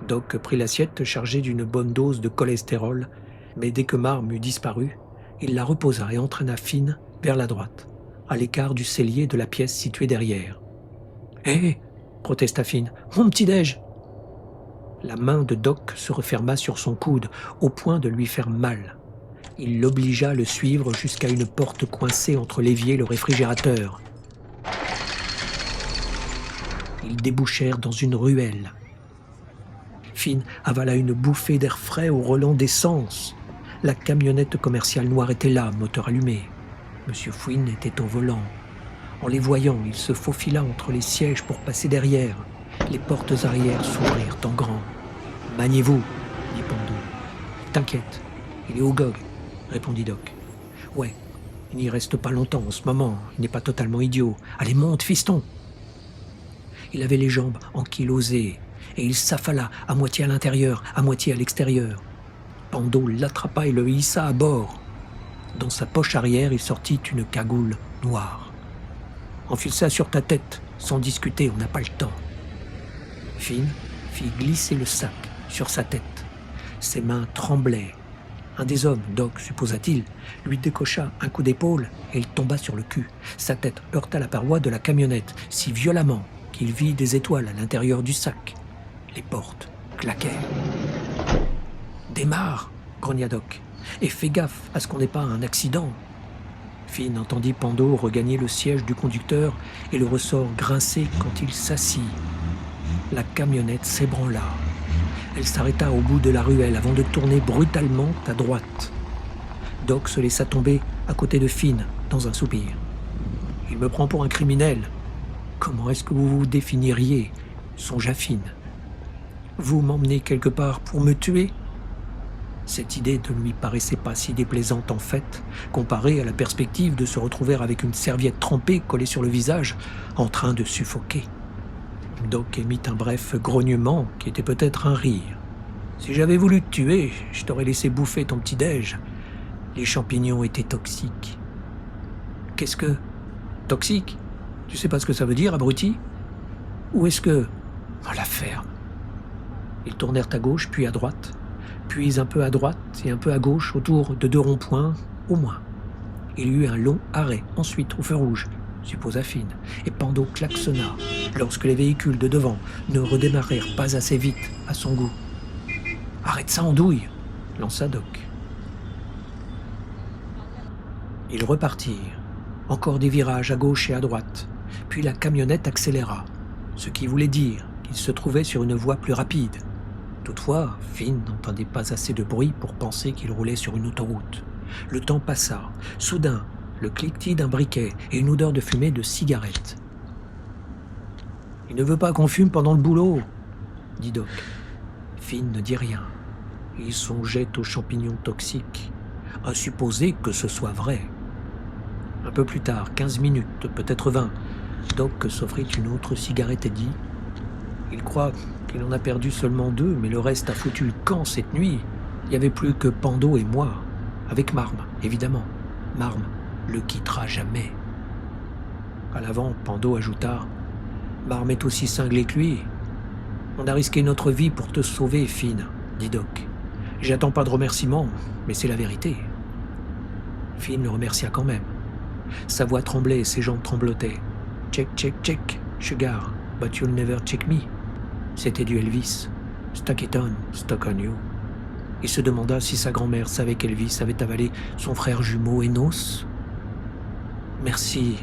Doc prit l'assiette chargée d'une bonne dose de cholestérol, mais dès que Marme eut disparu, il la reposa et entraîna Finn vers la droite, à l'écart du cellier de la pièce située derrière. « Hé !» protesta Finn. « Mon petit-déj !» La main de Doc se referma sur son coude, au point de lui faire mal. Il l'obligea à le suivre jusqu'à une porte coincée entre l'évier et le réfrigérateur. Ils débouchèrent dans une ruelle. Finn avala une bouffée d'air frais au relent d'essence. La camionnette commerciale noire était là, moteur allumé. Monsieur Fouine était au volant. En les voyant, il se faufila entre les sièges pour passer derrière. Les portes arrière s'ouvrirent en grand. « Maniez-vous » dit Pando. « T'inquiète, il est au GOG » répondit Doc. « Ouais, il n'y reste pas longtemps en ce moment, il n'est pas totalement idiot. Allez, monte, fiston !» Il avait les jambes ankylosées et il s'affala à moitié à l'intérieur, à moitié à l'extérieur. Pando l'attrapa et le hissa à bord. Dans sa poche arrière, il sortit une cagoule noire. « Enfile ça sur ta tête, sans discuter, on n'a pas le temps. » Finn fit glisser le sac sur sa tête. Ses mains tremblaient. Un des hommes, Doc supposa-t-il, lui décocha un coup d'épaule et il tomba sur le cul. Sa tête heurta la paroi de la camionnette si violemment qu'il vit des étoiles à l'intérieur du sac. Les portes claquèrent. « Démarre !» grogna Doc. « Et fais gaffe à ce qu'on n'ait pas un accident !» Finn entendit Pando regagner le siège du conducteur et le ressort grincer quand il s'assit. La camionnette s'ébranla. Elle s'arrêta au bout de la ruelle avant de tourner brutalement à droite. Doc se laissa tomber à côté de Finn dans un soupir. « Il me prend pour un criminel. Comment est-ce que vous vous définiriez ?» songea Finn. « Vous m'emmenez quelque part pour me tuer ?» Cette idée ne lui paraissait pas si déplaisante en fait, comparée à la perspective de se retrouver avec une serviette trempée collée sur le visage, en train de suffoquer. Doc émit un bref grognement qui était peut-être un rire. « Si j'avais voulu te tuer, je t'aurais laissé bouffer ton petit-déj. Les champignons étaient toxiques. »« Qu'est-ce que... toxique ? Tu sais pas ce que ça veut dire, abruti ? Où est-ce que... oh, la ferme !» Ils tournèrent à gauche, puis à droite, puis un peu à droite et un peu à gauche, autour de 2 ronds-points, au moins. Il y eut un long arrêt, ensuite au feu rouge, supposa Finn, et Pando klaxonna, lorsque les véhicules de devant ne redémarrèrent pas assez vite à son goût. « Arrête ça, andouille !» lança Doc. Ils repartirent, encore des virages à gauche et à droite, puis la camionnette accéléra, ce qui voulait dire qu'ils se trouvaient sur une voie plus rapide. Toutefois, Finn n'entendait pas assez de bruit pour penser qu'il roulait sur une autoroute. Le temps passa. Soudain, le cliquetis d'un briquet et une odeur de fumée de cigarette. « Il ne veut pas qu'on fume pendant le boulot !» dit Doc. Finn ne dit rien. Il songeait aux champignons toxiques, à supposer que ce soit vrai. Un peu plus tard, 15 minutes, peut-être 20, Doc s'offrit une autre cigarette et dit « Il croit qu'il en a perdu seulement 2, mais le reste a foutu le camp cette nuit. Il n'y avait plus que Pando et moi, avec Marm, évidemment. Marm le quittera jamais. » À l'avant, Pando ajouta « Marm est aussi cinglé que lui. On a risqué notre vie pour te sauver, Finn, dit Doc. J'attends pas de remerciements, mais c'est la vérité. » Finn le remercia quand même. Sa voix tremblait et ses jambes tremblotaient. « Check, check, check, sugar, but you'll never check me. » C'était du Elvis. « Stuck it on, stuck on you. » Il se demanda si sa grand-mère savait qu'Elvis avait avalé son frère jumeau Enos. « Merci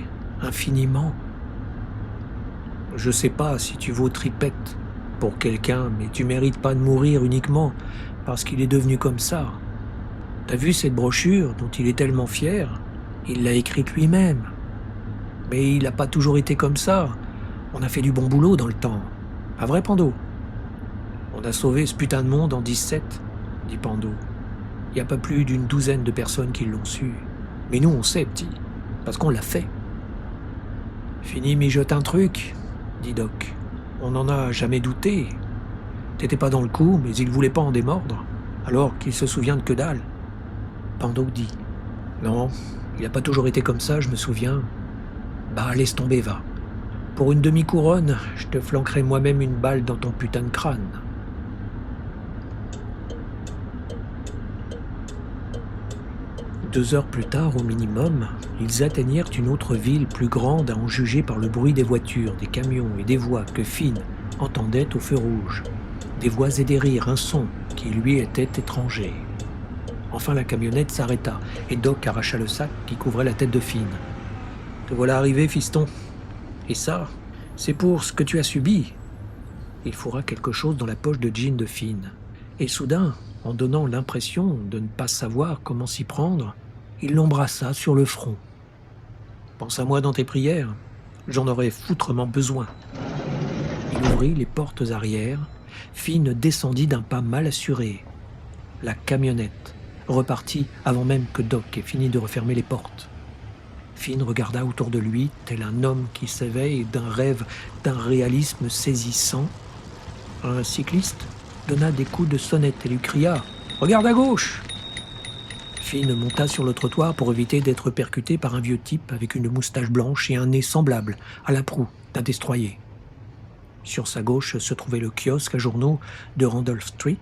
infiniment. Je sais pas si tu vaux tripette pour quelqu'un, mais tu mérites pas de mourir uniquement parce qu'il est devenu comme ça. T'as vu cette brochure dont il est tellement fier? Il l'a écrite lui-même. Mais il n'a pas toujours été comme ça. On a fait du bon boulot dans le temps. Pas vrai, Pando? On a sauvé ce putain de monde en 17, dit Pando. Il n'y a pas plus d'une douzaine de personnes qui l'ont su. Mais nous, on sait, petit, parce qu'on l'a fait. Fini mijote un truc, dit Doc. On n'en a jamais douté. T'étais pas dans le coup, mais il voulait pas en démordre, alors qu'il se souvient de que dalle. Pando dit. Non, il n'a pas toujours été comme ça, je me souviens. Bah, laisse tomber, va. Pour une demi-couronne, je te flanquerai moi-même une balle dans ton putain de crâne. Deux heures plus tard, au minimum, ils atteignirent une autre ville plus grande à en juger par le bruit des voitures, des camions et des voix que Finn entendait au feu rouge. Des voix et des rires, un son qui lui était étranger. Enfin, la camionnette s'arrêta et Doc arracha le sac qui couvrait la tête de Finn. « Te voilà arrivé, fiston. Et ça, c'est pour ce que tu as subi. » Il fourra quelque chose dans la poche de jean de Finn. Et soudain, en donnant l'impression de ne pas savoir comment s'y prendre, il l'embrassa sur le front. « Pense à moi dans tes prières, j'en aurais foutrement besoin. » Il ouvrit les portes arrière. Finn descendit d'un pas mal assuré. La camionnette repartit avant même que Doc ait fini de refermer les portes. Finn regarda autour de lui, tel un homme qui s'éveille d'un rêve, d'un réalisme saisissant. Un cycliste donna des coups de sonnette et lui cria « Regarde à gauche !» Finn monta sur le trottoir pour éviter d'être percuté par un vieux type avec une moustache blanche et un nez semblable à la proue d'un destroyer. Sur sa gauche se trouvait le kiosque à journaux de Randolph Street,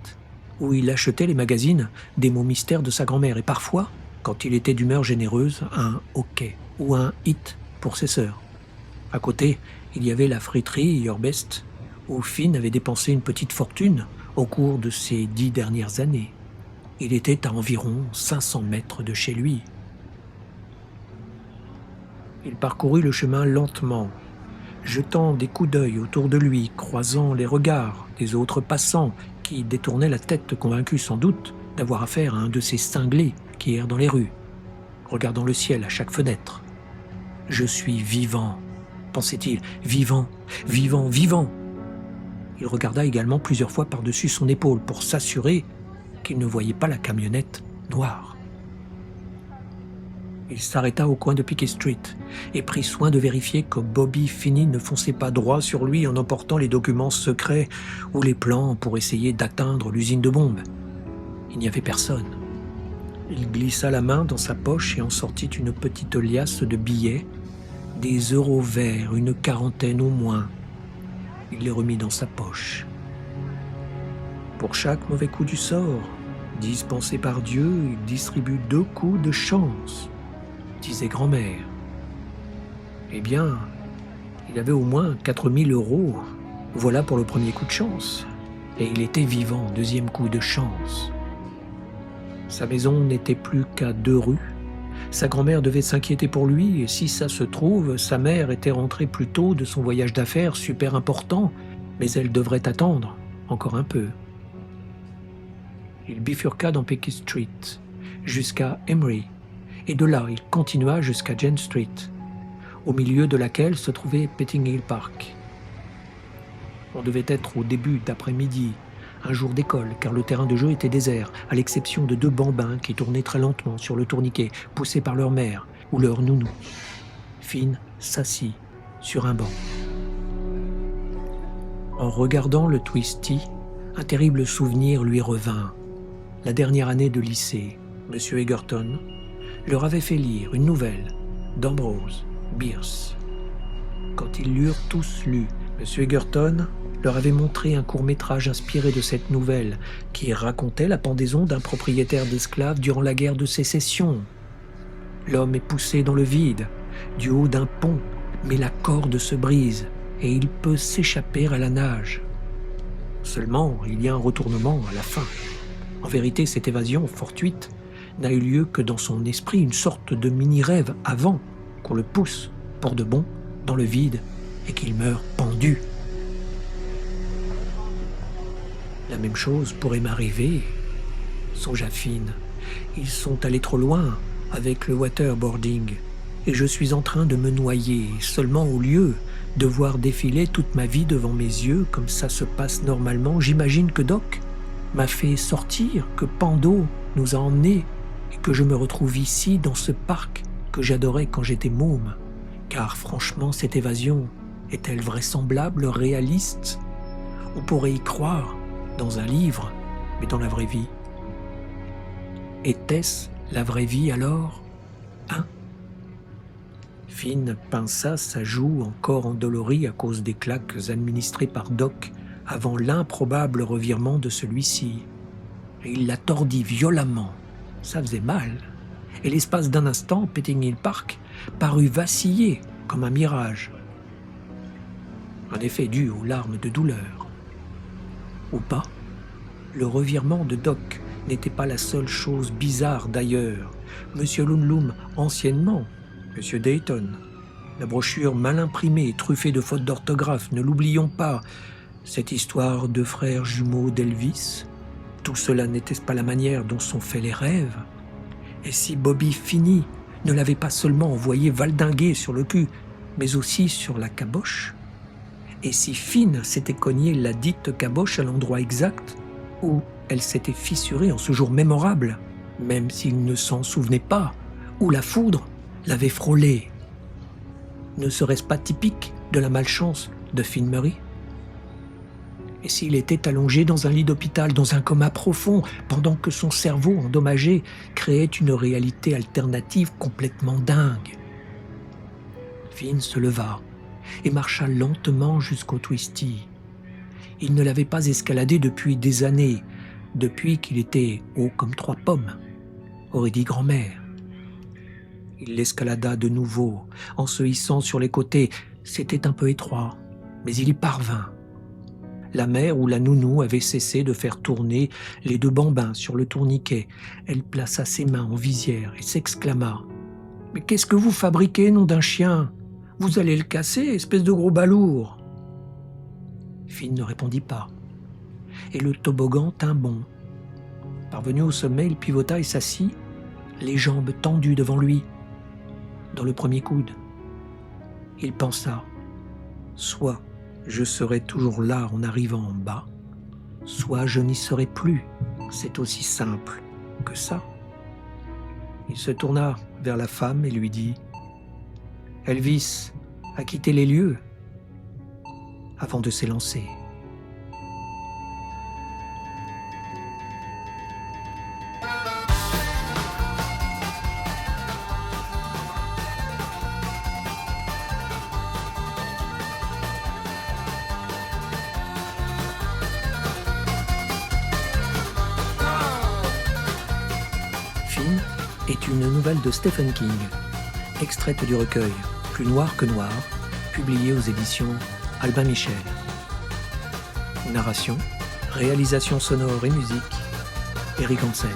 où il achetait les magazines des mots mystères de sa grand-mère et parfois, quand il était d'humeur généreuse, un hockey ou un hit pour ses sœurs. À côté, il y avait la friterie Your Best, où Finn avait dépensé une petite fortune au cours de ces 10 dernières années. Il était à environ 500 mètres de chez lui. Il parcourut le chemin lentement, jetant des coups d'œil autour de lui, croisant les regards des autres passants qui détournaient la tête, convaincus sans doute d'avoir affaire à un de ces cinglés qui errent dans les rues, regardant le ciel à chaque fenêtre. « Je suis vivant », pensait-il, « vivant, vivant, vivant !» Il regarda également plusieurs fois par-dessus son épaule pour s'assurer qu'il ne voyait pas la camionnette noire. Il s'arrêta au coin de Pickett Street et prit soin de vérifier que Bobby Finney ne fonçait pas droit sur lui en emportant les documents secrets ou les plans pour essayer d'atteindre l'usine de bombes. Il n'y avait personne. Il glissa la main dans sa poche et en sortit une petite liasse de billets, des euros verts, une quarantaine au moins. Il les remit dans sa poche. Pour chaque mauvais coup du sort, dispensé par Dieu, il distribue 2 coups de chance, disait grand-mère. Eh bien, il avait au moins 4000 €. Voilà pour le premier coup de chance. Et il était vivant, deuxième coup de chance. Sa maison n'était plus qu'à 2 rues. Sa grand-mère devait s'inquiéter pour lui, et si ça se trouve, sa mère était rentrée plus tôt de son voyage d'affaires super important, mais elle devrait attendre encore un peu. Il bifurqua dans Pickett Street, jusqu'à Emery, et de là, il continua jusqu'à Jane Street, au milieu de laquelle se trouvait Pettingill Park. On devait être au début d'après-midi, un jour d'école, car le terrain de jeu était désert, à l'exception de 2 bambins qui tournaient très lentement sur le tourniquet, poussés par leur mère ou leur nounou. Finn s'assit sur un banc. En regardant le Twisty, un terrible souvenir lui revint. La dernière année de lycée, M. Egerton leur avait fait lire une nouvelle d'Ambrose Bierce. Quand ils l'eurent tous lu, M. Egerton leur avait montré un court-métrage inspiré de cette nouvelle qui racontait la pendaison d'un propriétaire d'esclaves durant la guerre de sécession. L'homme est poussé dans le vide, du haut d'un pont, mais la corde se brise et il peut s'échapper à la nage. Seulement, il y a un retournement à la fin. En vérité, cette évasion fortuite n'a eu lieu que dans son esprit, une sorte de mini-rêve avant qu'on le pousse pour de bon dans le vide et qu'il meure pendu. La même chose pourrait m'arriver, songea Finn. Ils sont allés trop loin avec le waterboarding et je suis en train de me noyer, seulement au lieu de voir défiler toute ma vie devant mes yeux comme ça se passe normalement, j'imagine que Doc m'a fait sortir, que Pando nous a emmenés et que je me retrouve ici dans ce parc que j'adorais quand j'étais môme. Car franchement, cette évasion est-elle vraisemblable, réaliste? On pourrait y croire dans un livre, mais dans la vraie vie. Était-ce la vraie vie alors? Hein? Finn pinça sa joue encore endolorie à cause des claques administrées par Doc avant l'improbable revirement de celui-ci. Et il la tordit violemment. Ça faisait mal. Et l'espace d'un instant, Pettingill Park parut vaciller comme un mirage. Un effet dû aux larmes de douleur. Ou pas, le revirement de Doc n'était pas la seule chose bizarre d'ailleurs. Monsieur Lunlum, anciennement, Monsieur Dayton, la brochure mal imprimée et truffée de fautes d'orthographe, ne l'oublions pas, cette histoire de frères jumeaux d'Elvis, Tout cela n'était-ce pas la manière dont sont faits les rêves? Et si Bobby Finney ne l'avait pas seulement envoyé valdinguer sur le cul, mais aussi sur la caboche? Et si Finn s'était cogné la dite caboche à l'endroit exact où elle s'était fissurée en ce jour mémorable, même s'il ne s'en souvenait pas, où la foudre l'avait frôlé? Ne serait-ce pas typique de la malchance de Finn Murray? Et s'il était allongé dans un lit d'hôpital, dans un coma profond, pendant que son cerveau endommagé créait une réalité alternative complètement dingue? Finn se leva et marcha lentement jusqu'au Twisty. Il ne l'avait pas escaladé depuis des années, depuis qu'il était haut comme 3 pommes, aurait dit grand-mère. Il l'escalada de nouveau, en se hissant sur les côtés. C'était un peu étroit, mais il y parvint. La mère ou la nounou avait cessé de faire tourner les 2 bambins sur le tourniquet. Elle plaça ses mains en visière et s'exclama : « Mais qu'est-ce que vous fabriquez, nom d'un chien ? Vous allez le casser, espèce de gros balourd !» Finn ne répondit pas, et le toboggan tint bon. Parvenu au sommet, il pivota et s'assit, les jambes tendues devant lui, dans le premier coude. Il pensa : soit je serai toujours là en arrivant en bas, soit je n'y serai plus. C'est aussi simple que ça. Il se tourna vers la femme et lui dit : « Elvis a quitté les lieux » avant de s'élancer. Finn est une nouvelle de Stephen King, extraite du recueil Plus noir que noir, publié aux éditions Albin Michel. Narration, réalisation sonore et musique, Eric Hansen.